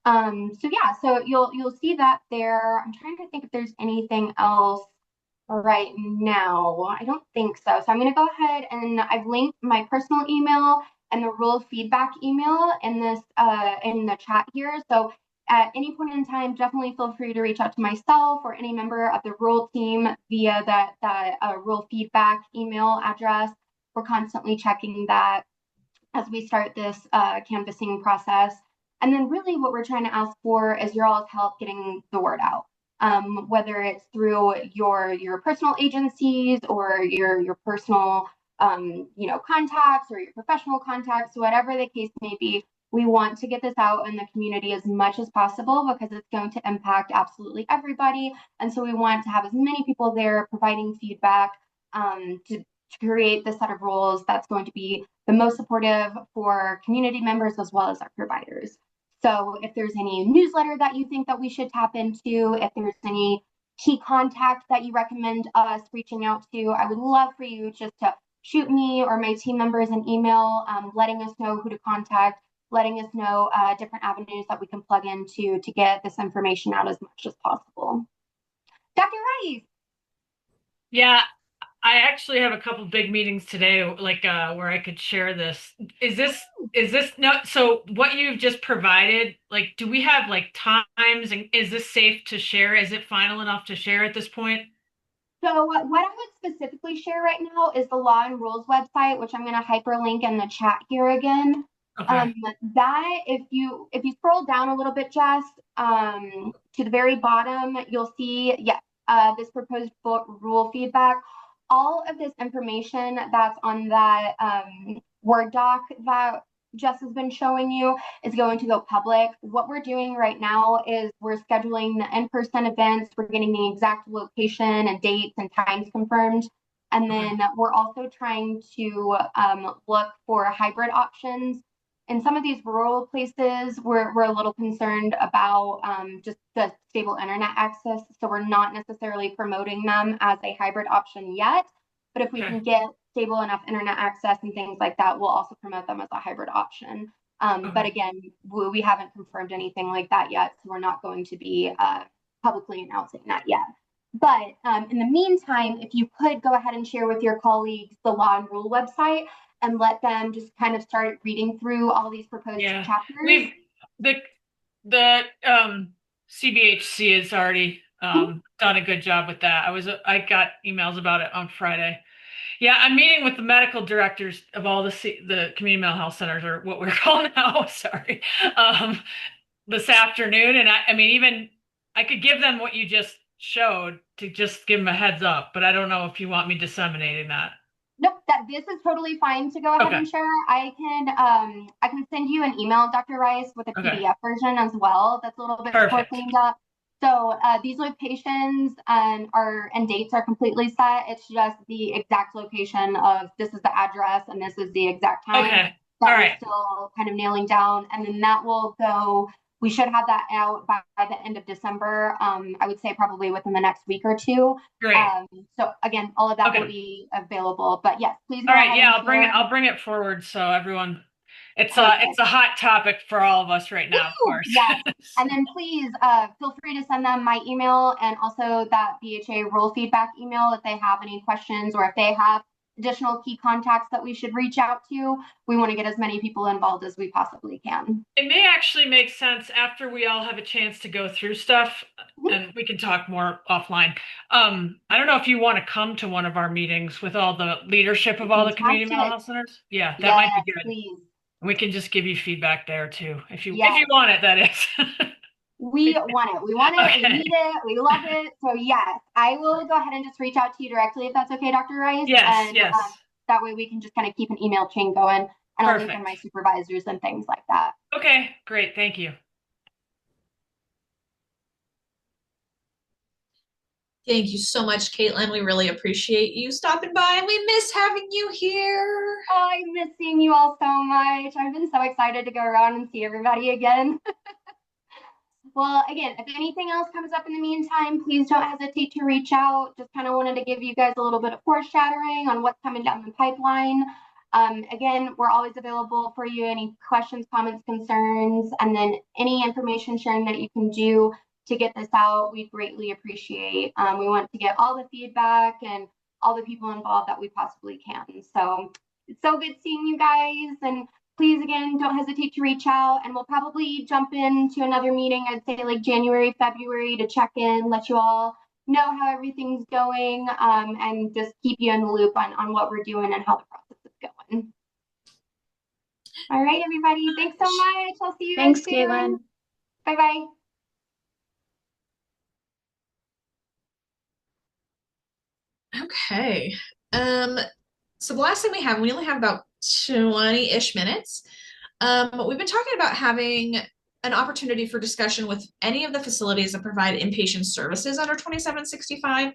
So yeah, so you'll see that there. I'm trying to think if there's anything else right now. I don't think so. So I'm going to go ahead and I've linked my personal email and the rule feedback email in this in the chat here. So at any point in time, definitely feel free to reach out to myself or any member of the rule team via that rule feedback email address. We're constantly checking that as we start this canvassing process. And then really what we're trying to ask for is your all's help getting the word out. Whether it's through your personal agencies or your personal contacts or your professional contacts, whatever the case may be, we want to get this out in the community as much as possible because it's going to impact absolutely everybody. And so we want to have as many people there providing feedback to create the set of rules that's going to be the most supportive for community members as well as our providers. So if there's any newsletter that you think that we should tap into, if there's any key contact that you recommend us reaching out to, I would love for you just to shoot me or my team members an email, letting us know who to contact, letting us know different avenues that we can plug into to get this information out as much as possible. Dr. Rice. Yeah, I actually have a couple big meetings today, like where I could share this. Is this no? So what you've just provided, like, do we have like times, and is this safe to share? Is it final enough to share at this point? So what I would specifically share right now is the Law and Rules website, which I'm going to hyperlink in the chat here again. Okay. That if you scroll down a little bit, Jess, to the very bottom, you'll see this proposed rule feedback. All of this information that's on that Word doc that Jess has been showing you is going to go public. What we're doing right now is we're scheduling the in-person events. We're getting the exact location and dates and times confirmed. And then we're also trying to look for hybrid options. In some of these rural places, we're a little concerned about just the stable internet access. So we're not necessarily promoting them as a hybrid option yet. But if we can get stable enough internet access and things like that, we'll also promote them as a hybrid option. But again, we haven't confirmed anything like that yet, so we're not going to be publicly announcing that yet. But in the meantime, if you could go ahead and share with your colleagues the Law and Rule website and let them just kind of start reading through all these proposed chapters. The CBHC has already done a good job with that. I got emails about it on Friday. Yeah, I'm meeting with the medical directors of all the community mental health centers, or what we're calling now. Sorry, this afternoon, and I mean, even I could give them what you just showed to just give them a heads up, but I don't know if you want me disseminating that. Nope, this is totally fine to go ahead and share. I can send you an email, Dr. Rice, with a PDF version as well. That's a little bit more cleaned up. So these locations and dates are completely set. It's just the exact location of this is the address and this is the exact time. Okay. That we're still kind of nailing down, and then that will go. We should have that out by the end of December. I would say probably within the next week or two. Great. So again, all of that will be available. But yes, please. All right. Yeah, I'll bring it forward so everyone. It's a hot topic for all of us right now, of course. Yes. And then please feel free to send them my email and also that BHA rule feedback email if they have any questions or if they have additional key contacts that we should reach out to. We want to get as many people involved as we possibly can. It may actually make sense after we all have a chance to go through stuff, and we can talk more offline. I don't know if you want to come to one of our meetings with all the leadership of all the community mental health centers. Yeah, that might be good. Please. We can just give you feedback there too, if you want it, that is. We want it. We want it. We need it. We love it. So yes, I will go ahead and just reach out to you directly if that's okay, Dr. Rice. Yes, and, yes. That way we can just kind of keep an email chain going, and I'll link in my supervisors and things like that. Okay, great. Thank you. Thank you so much, Caitlin. We really appreciate you stopping by, and we miss having you here. Oh, I miss seeing you all so much. I've been so excited to go around and see everybody again. Well, again, if anything else comes up in the meantime, please don't hesitate to reach out. Just kind of wanted to give you guys a little bit of foreshadowing on what's coming down the pipeline. Again, we're always available for you. Any questions, comments, concerns, and then any information sharing that you can do to get this out, we greatly appreciate. We want to get all the feedback and all the people involved that we possibly can. So it's so good seeing you guys, and please, again, don't hesitate to reach out, and we'll probably jump into another meeting, I'd say like January, February, to check in, let you all know how everything's going, and just keep you in the loop on what we're doing and how the process is going. All right, everybody. Thanks so much. I'll see you guys soon. Thanks, Caitlin. Bye-bye. Okay. So the last thing we only have about 20-ish minutes. We've been talking about having an opportunity for discussion with any of the facilities that provide inpatient services under 2765.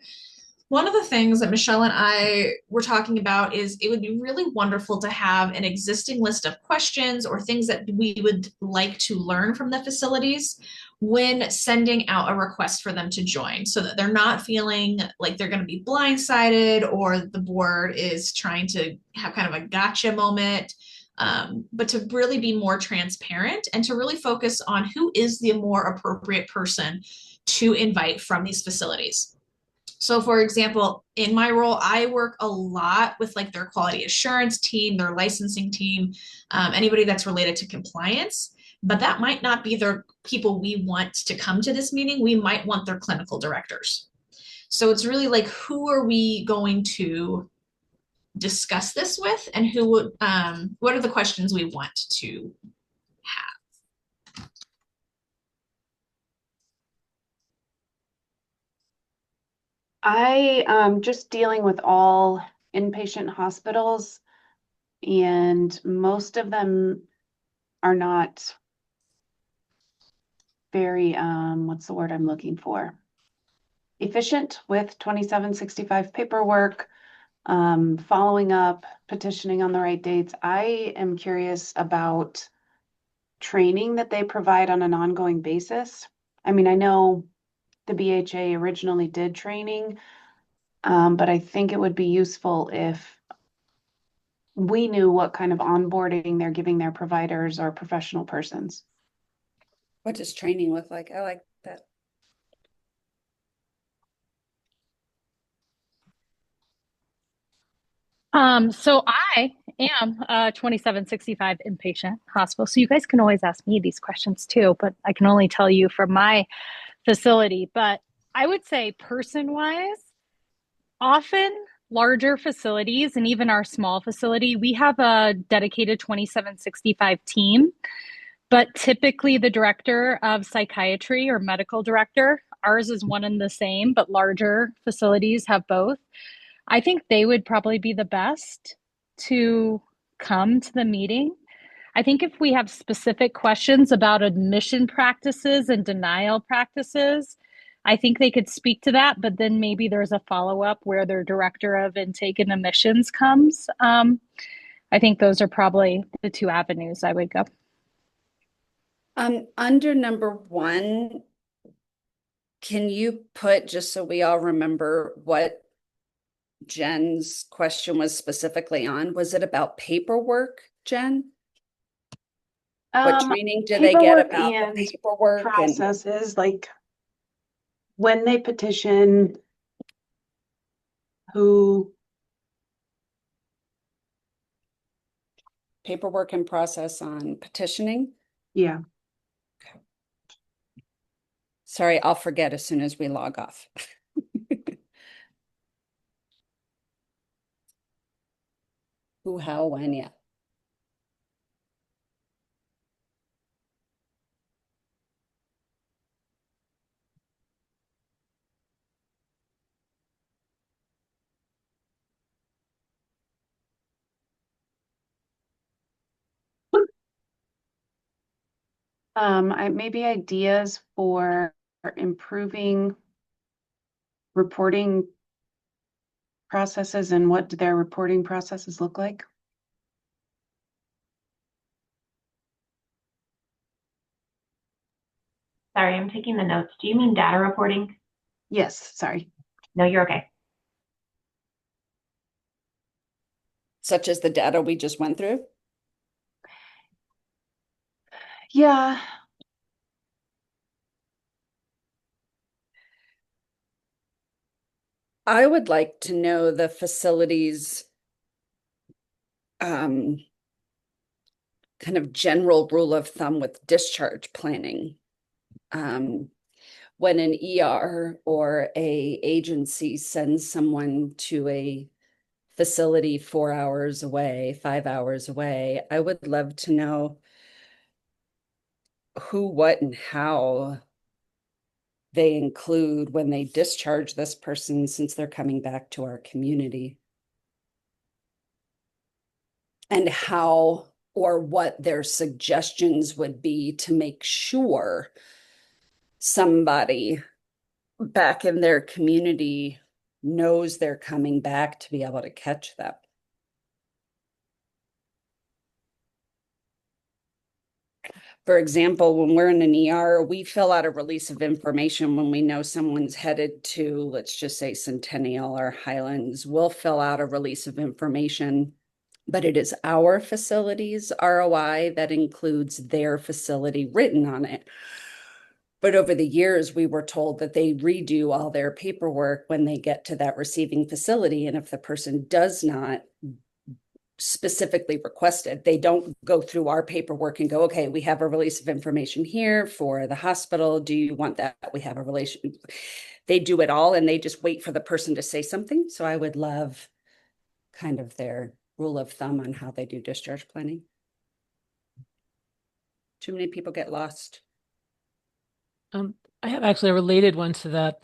One of the things that Michelle and I were talking about is it would be really wonderful to have an existing list of questions or things that we would like to learn from the facilities when sending out a request for them to join, so that they're not feeling like they're going to be blindsided or the board is trying to have kind of a gotcha moment, but to really be more transparent and to really focus on who is the more appropriate person to invite from these facilities. So for example, in my role, I work a lot with like their quality assurance team, their licensing team, anybody that's related to compliance, but that might not be their people we want to come to this meeting. We might want their clinical directors. So it's really like, who are we going to discuss this with, and who would, what are the questions we want to have? I just dealing with all inpatient hospitals, and most of them are not very, what's the word I'm looking for? Efficient with 2765 paperwork, following up, petitioning on the right dates. I am curious about training that they provide on an ongoing basis. I mean, I know the BHA originally did training, but I think it would be useful if we knew what kind of onboarding they're giving their providers or professional persons. What does training look like? I like that. So I am a 2765 inpatient hospital. So you guys can always ask me these questions too, but I can only tell you from my facility. But I would say person-wise, often larger facilities and even our small facility, we have a dedicated 2765 team, but typically the director of psychiatry or medical director, ours is one and the same, but larger facilities have both. I think they would probably be the best to come to the meeting. I think if we have specific questions about admission practices and denial practices, I think they could speak to that, but then maybe there's a follow-up where their director of intake and admissions comes. I think those are probably the two avenues I would go. Under number 1, can you put, just so we all remember, what Jen's question was specifically on? Was it about paperwork, Jen? What training do they get about the paperwork processes, like when they petition, who? Paperwork and process on petitioning? Yeah. Okay. Sorry, I'll forget as soon as we log off. Who, how, when, yeah. Maybe ideas for improving reporting processes and what do their reporting processes look like? Sorry, I'm taking the notes. Do you mean data reporting? Yes, sorry. No, you're okay. Such as the data we just went through? Yeah. I would like to know the facilities kind of general rule of thumb with discharge planning. When an ER or a agency sends someone to a facility 4 hours away, 5 hours away, I would love to know who, what, and how they include when they discharge this person since they're coming back to our community. And how or what their suggestions would be to make sure somebody back in their community knows they're coming back to be able to catch them. For example, when we're in an ER, we fill out a release of information when we know someone's headed to, let's just say, Centennial or Highlands. We'll fill out a release of information, but it is our facility's ROI that includes their facility written on it. But over the years, we were told that they redo all their paperwork when they get to that receiving facility. And if the person does not specifically requested, they don't go through our paperwork and go, okay, we have a release of information here for the hospital. Do you want that? We have a relation. They do it all and they just wait for the person to say something. So I would love kind of their rule of thumb on how they do discharge planning. Too many people get lost. I have actually a related one to that.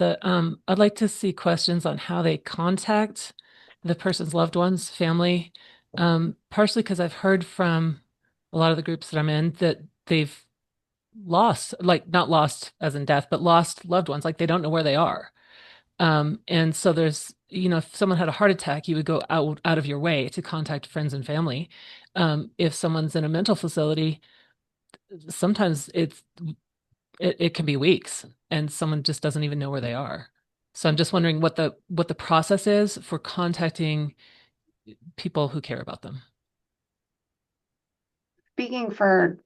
I'd like to see questions on how they contact the person's loved ones, family, partially because I've heard from a lot of the groups that I'm in that they've lost, like not lost as in death, but lost loved ones, like they don't know where they are. And so there's, if someone had a heart attack, you would go out of your way to contact friends and family. If someone's in a mental facility, sometimes it can be weeks and someone just doesn't even know where they are. So I'm just wondering what the process is for contacting people who care about them. speaking for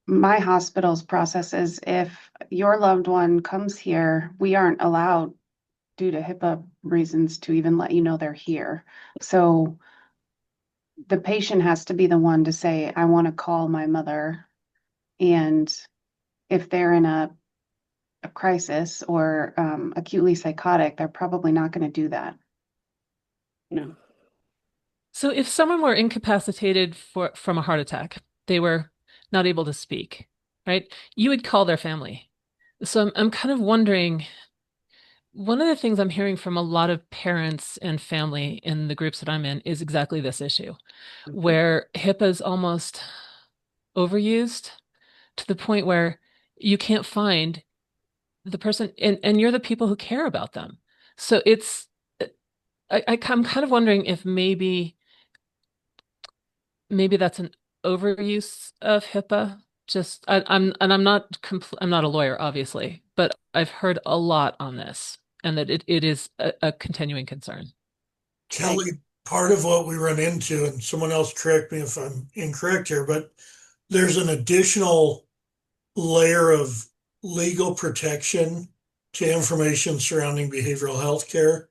my hospital's processes, if your loved one comes here, we aren't allowed due to HIPAA reasons to even let you know they're here. So the patient has to be the one to say, I want to call my mother. And if they're in a crisis or acutely psychotic, they're probably not going to do that. No. So if someone were incapacitated from a heart attack, they were not able to speak, right? You would call their family. So I'm kind of wondering, one of the things I'm hearing from a lot of parents and family in the groups that I'm in is exactly this issue, where HIPAA is almost overused to the point where you can't find the person, and you're the people who care about them. So I'm kind of wondering if maybe that's an overuse of HIPAA. I'm not a lawyer, obviously, but I've heard a lot on this, and that it is a continuing concern. Kelly, part of what we run into, and someone else correct me if I'm incorrect here, but there's an additional layer of legal protection to information surrounding behavioral health care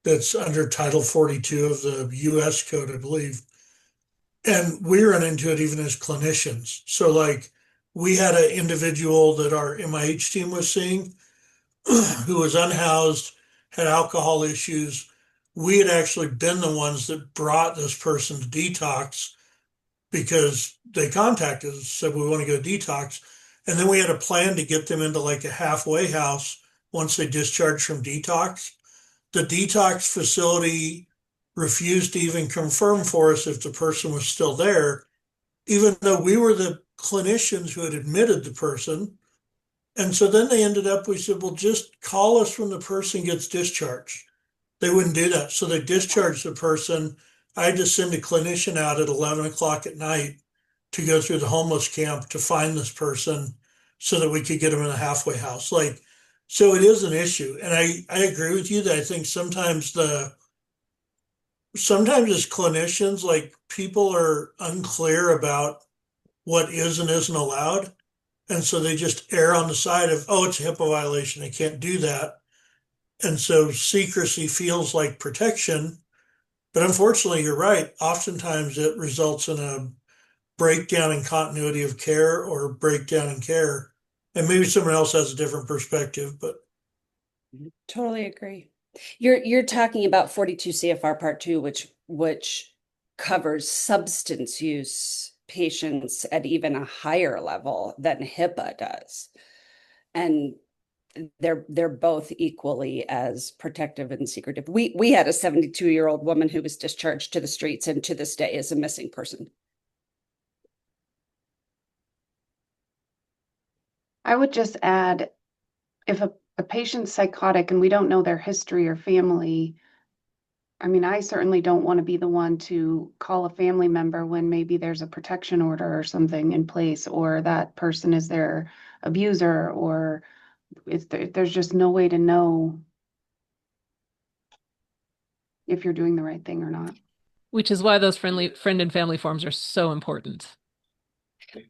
that's under Title 42 of the US Code, I believe. And we run into it even as clinicians. So, like, we had an individual that our MIH team was seeing who was unhoused, had alcohol issues. We had actually been the ones that brought this person to detox because they contacted us, said we want to go detox. And then we had a plan to get them into like a halfway house once they discharged from detox. The detox facility refused to even confirm for us if the person was still there, even though we were the clinicians who had admitted the person. And so then they ended up, we said, well, just call us when the person gets discharged. They wouldn't do that. So they discharged the person. I had to send a clinician out at 11 o'clock at night to go through the homeless camp to find this person so that we could get them in a halfway house. Like, so it is an issue. And I agree with you that I think sometimes as clinicians, like people are unclear about what is and isn't allowed. And so they just err on the side of, oh, it's a HIPAA violation. They can't do that. And so secrecy feels like protection. But unfortunately, you're right. Oftentimes it results in a breakdown in continuity of care or breakdown in care. And maybe someone else has a different perspective, but Totally agree. You're talking about 42 CFR Part 2, which covers substance use patients at even a higher level than HIPAA does. And they're both equally as protective and secretive. We had a 72-year-old woman who was discharged to the streets and to this day is a missing person. I would just add, if a patient's psychotic and we don't know their history or family, I mean, I certainly don't want to be the one to call a family member when maybe there's a protection order or something in place, or that person is their abuser, or if there's just no way to know if you're doing the right thing or not. Which is why those friend and family forms are so important.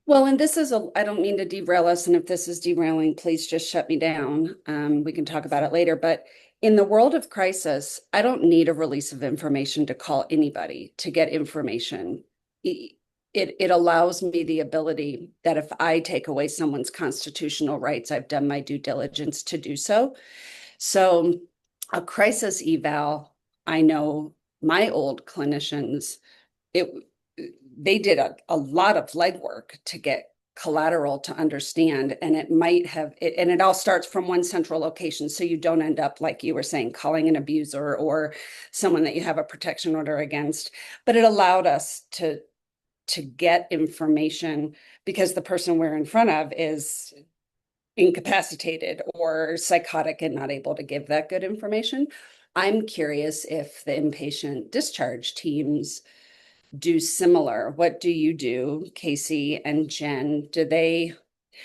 Well, and this is I don't mean to derail us, and if this is derailing, please just shut me down. We can talk about it later. But in the world of crisis, I don't need a release of information to call anybody to get information. It allows me the ability that if I take away someone's constitutional rights, I've done my due diligence to do so. So a crisis eval, I know my old clinicians, they did a lot of legwork to get collateral to understand, and it all starts from one central location, so you don't end up, like you were saying, calling an abuser or someone that you have a protection order against. But it allowed us to get information because the person we're in front of is incapacitated or psychotic and not able to give that good information. I'm curious if the inpatient discharge teams do similar. What do you do, Casey and Jen? Do they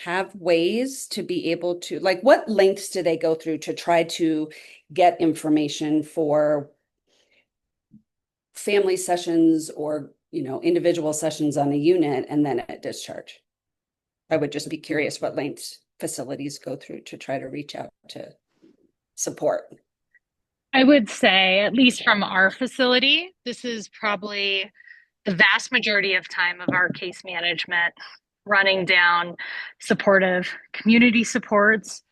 have ways to be able to, like, what lengths do they go through to try to get information for family sessions or individual sessions on a unit and then at discharge. I would just be curious what lengths facilities go through to try to reach out to support. I would say, at least from our facility, this is probably the vast majority of time of our case management running down supportive community supports.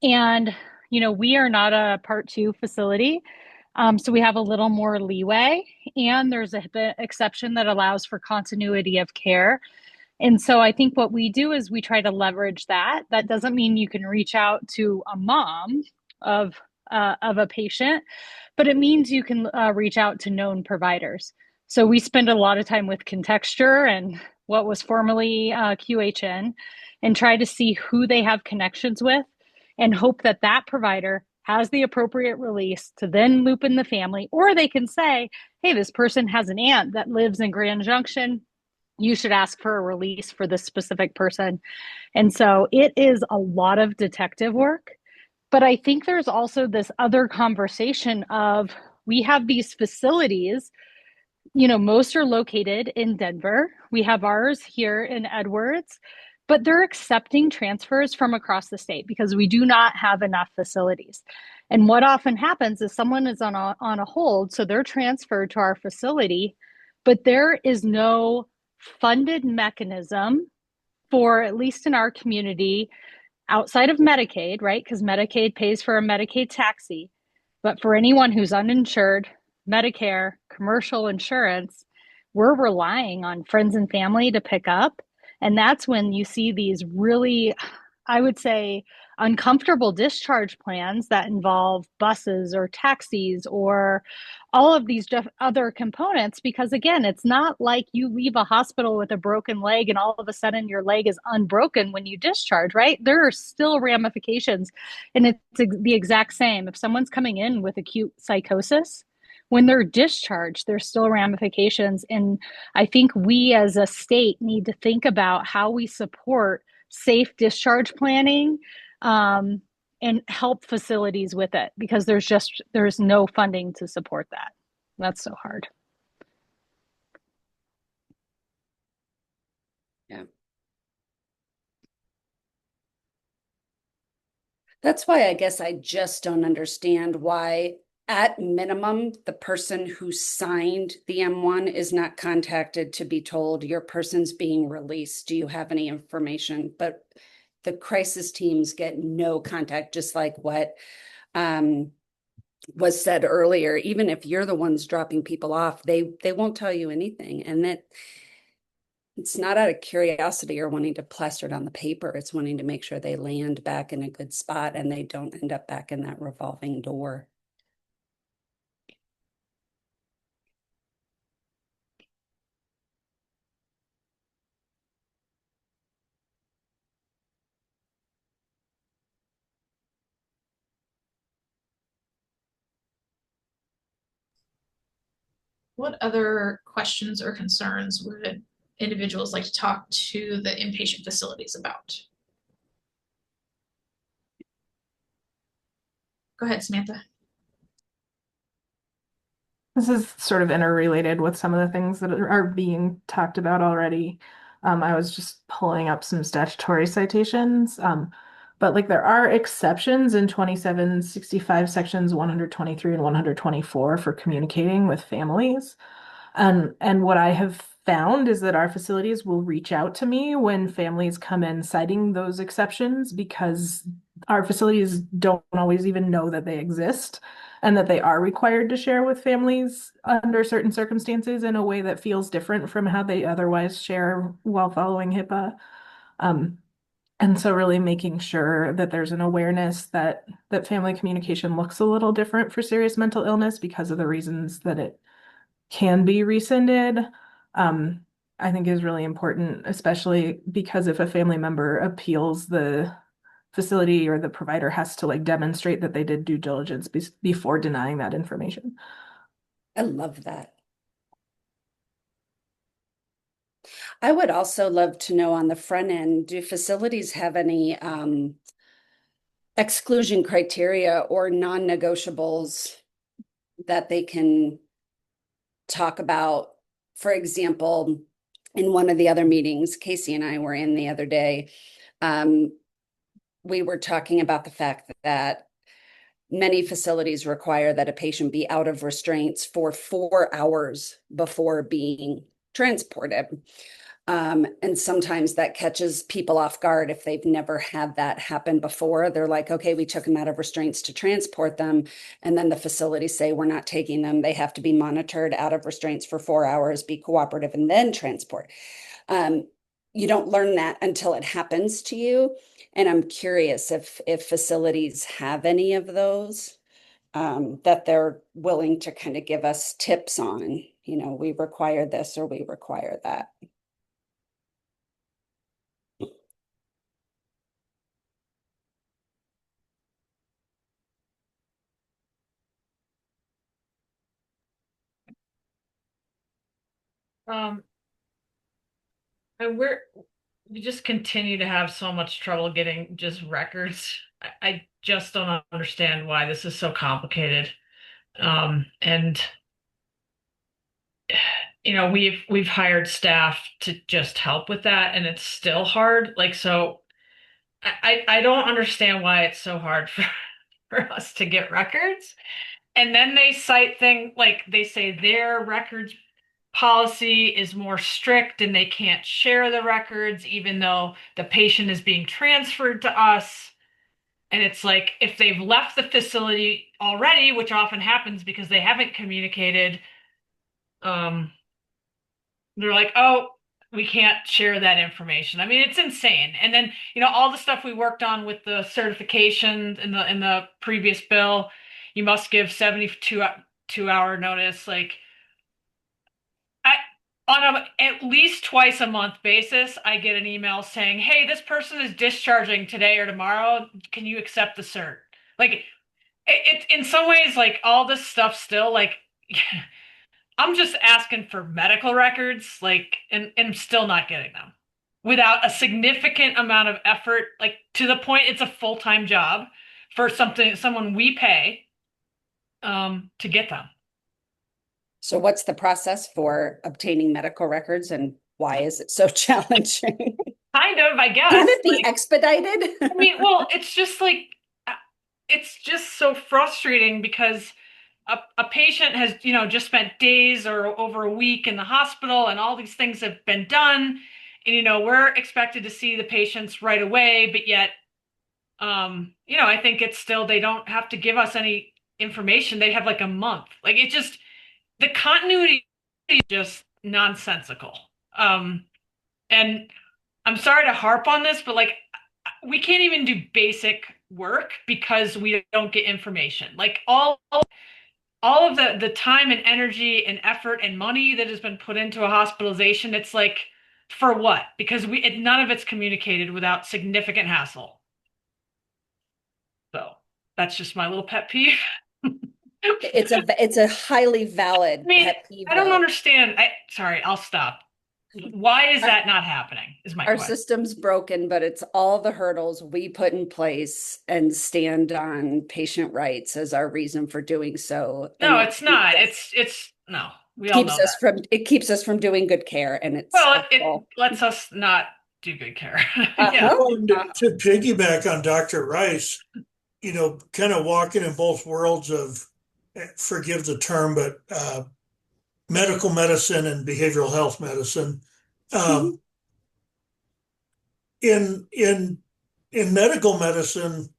And, we are not a Part 2 facility. So we have a little more leeway, and there's a HIPAA exception that allows for continuity of care. And so I think what we do is we try to leverage that. That doesn't mean you can reach out to a mom of a patient, but it means you can reach out to known providers. So we spend a lot of time with Contexture and what was formerly QHN, and try to see who they have connections with, and hope that that provider has the appropriate release to then loop in the family. Or they can say, hey, this person has an aunt that lives in Grand Junction. You should ask for a release for this specific person. And so it is a lot of detective work. But I think there's also this other conversation of, we have these facilities, most are located in Denver. We have ours here in Edwards, but they're accepting transfers from across the state because we do not have enough facilities. And what often happens is someone is on a hold, so they're transferred to our facility, but there is no funded mechanism for, at least in our community, outside of Medicaid, right? Because Medicaid pays for a Medicaid taxi. But for anyone who's uninsured, Medicare, commercial insurance, we're relying on friends and family to pick up. And that's when you see these really, I would say, uncomfortable discharge plans that involve buses or taxis or all of these other components. Because again, it's not like you leave a hospital with a broken leg and all of a sudden your leg is unbroken when you discharge, right? There are still ramifications. And it's the exact same. If someone's coming in with acute psychosis, when they're discharged, there's still ramifications. And I think we as a state need to think about how we support safe discharge planning, and help facilities with it, because there's no funding to support that. That's so hard. Yeah. That's why I guess I just don't understand why, at minimum, the person who signed the M1 is not contacted to be told your person's being released. Do you have any information? But the crisis teams get no contact, just like what was said earlier. Even if you're the ones dropping people off, they won't tell you anything. And that it's not out of curiosity or wanting to plaster it on the paper. It's wanting to make sure they land back in a good spot and they don't end up back in that revolving door. What other questions or concerns would individuals like to talk to the inpatient facilities about? Go ahead, Samantha. This is sort of interrelated with some of the things that are being talked about already. I was just pulling up some statutory citations, but like there are exceptions in 2765 sections 123 and 124 for communicating with families. And what I have found is that our facilities will reach out to me when families come in citing those exceptions, because our facilities don't always even know that they exist and that they are required to share with families under certain circumstances in a way that feels different from how they otherwise share while following HIPAA. And so really making sure that there's an awareness that family communication looks a little different for serious mental illness because of the reasons that it can be rescinded, I think is really important, especially because if a family member appeals, the facility or the provider has to like demonstrate that they did due diligence before denying that information. I love that. I would also love to know on the front end, do facilities have any exclusion criteria or non-negotiables that they can talk about for example, in one of the other meetings Casey and I were in the other day, we were talking about the fact that many facilities require that a patient be out of restraints for 4 hours before being transported. And sometimes that catches people off guard if they've never had that happen before. They're like, okay, we took them out of restraints to transport them. And then the facilities say, we're not taking them. They have to be monitored out of restraints for 4 hours, be cooperative, and then transport. You don't learn that until it happens to you. And I'm curious if facilities have any of those that they're willing to kind of give us tips on, we require this or we require that. And we just continue to have so much trouble getting just records. I just don't understand why this is so complicated. And we've hired staff to just help with that, and it's still hard. Like, so I don't understand why it's so hard for us to get records. And then they cite things like they say their records policy is more strict and they can't share the records even though the patient is being transferred to us. And it's like if they've left the facility already, which often happens because they haven't communicated, they're like, oh, we can't share that information. I mean, it's insane. And then, all the stuff we worked on with the certification in the previous bill, you must give 72-hour notice. Like, on at least twice a month basis, I get an email saying, hey, this person is discharging today or tomorrow. Can you accept the cert? Like, it in some ways, like, all this stuff still, like, I'm just asking for medical records, like, and I'm still not getting them without a significant amount of effort, like, to the point it's a full-time job for someone we pay to get them. So what's the process for obtaining medical records and why is it so challenging? Kind of, I guess. Can it be expedited? I mean, well, it's just like, it's just so frustrating because a patient has, just spent days or over a week in the hospital and all these things have been done. And, we're expected to see the patients right away, but yet, I think it's still, they don't have to give us any information. They have like a month. Like, it just, the continuity is just nonsensical. And I'm sorry to harp on this, but like, we can't even do basic work because we don't get information. Like, all of the time and energy and effort and money that has been put into a hospitalization, it's like, for what? Because none of it's communicated without significant hassle. So that's just my little pet peeve. It's a highly valid pet peeve. I don't understand. Sorry, I'll stop. Why is that not happening? Is my Our question. system's broken, but it's all the hurdles we put in place and stand on patient rights as our reason for doing so. No, it's not. It's no. We all know that. It keeps us from doing good care, and it's it lets us not do good care. Yeah. To piggyback on Dr. Rice, kind of walking in both worlds of, forgive the term, but medical medicine and behavioral health medicine. In medical medicine,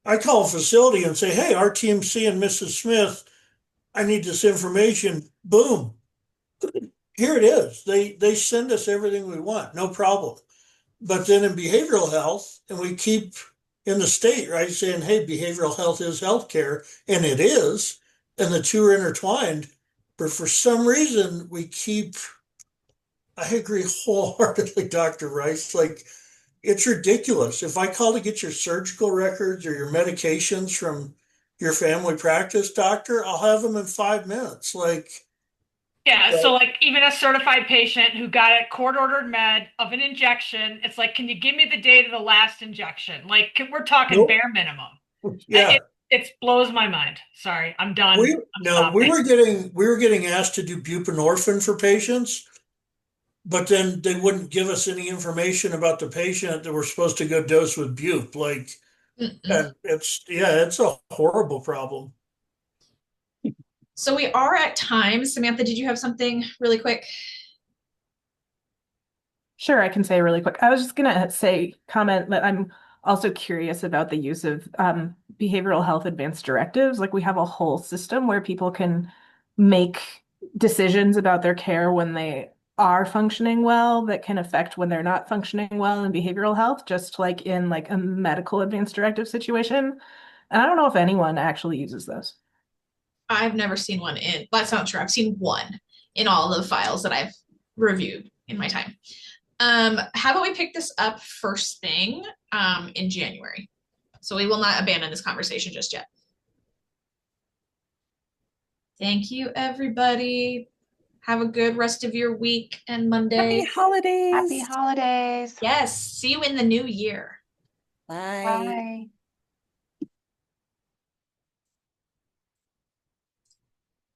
I call a facility and say, hey, our TMC and Mrs. Smith, I need this information. Boom. Here it is. They send us everything we want, no problem. But then in behavioral health, and we keep in the state, right, saying, hey, behavioral health is healthcare, and it is, and the two are intertwined. But for some reason, I agree wholeheartedly, Dr. Rice, like, it's ridiculous. If I call to get your surgical records or your medications from your family practice doctor, I'll have them in 5 minutes. Like, yeah, so like even a certified patient who got a court-ordered med of an injection, it's like, can you give me the date of the last injection? Like, we're talking bare minimum. Yeah. it blows my mind. Sorry, I'm done. We I'm no, we stopping. were getting asked to do buprenorphine for patients, but then they wouldn't give us any information about the patient that we're supposed to go dose with bupe. Like, and it's a horrible problem. So we are at time. Samantha, did you have something really quick? Sure, I can say really quick. I was just gonna comment that I'm also curious about the use of behavioral health advanced directives. Like we have a whole system where people can make decisions about their care when they are functioning well that can affect when they're not functioning well in behavioral health, just like in like a medical advanced directive situation. And I don't know if anyone actually uses those. I've never seen one in, that's not true. I've seen one in all the files that I've reviewed in my time. How about we pick this up first thing in January? So we will not abandon this conversation just yet. Thank you, everybody. Have a good rest of your week and Monday. Happy holidays. Happy holidays. Yes. See you in the new year. Bye. Bye.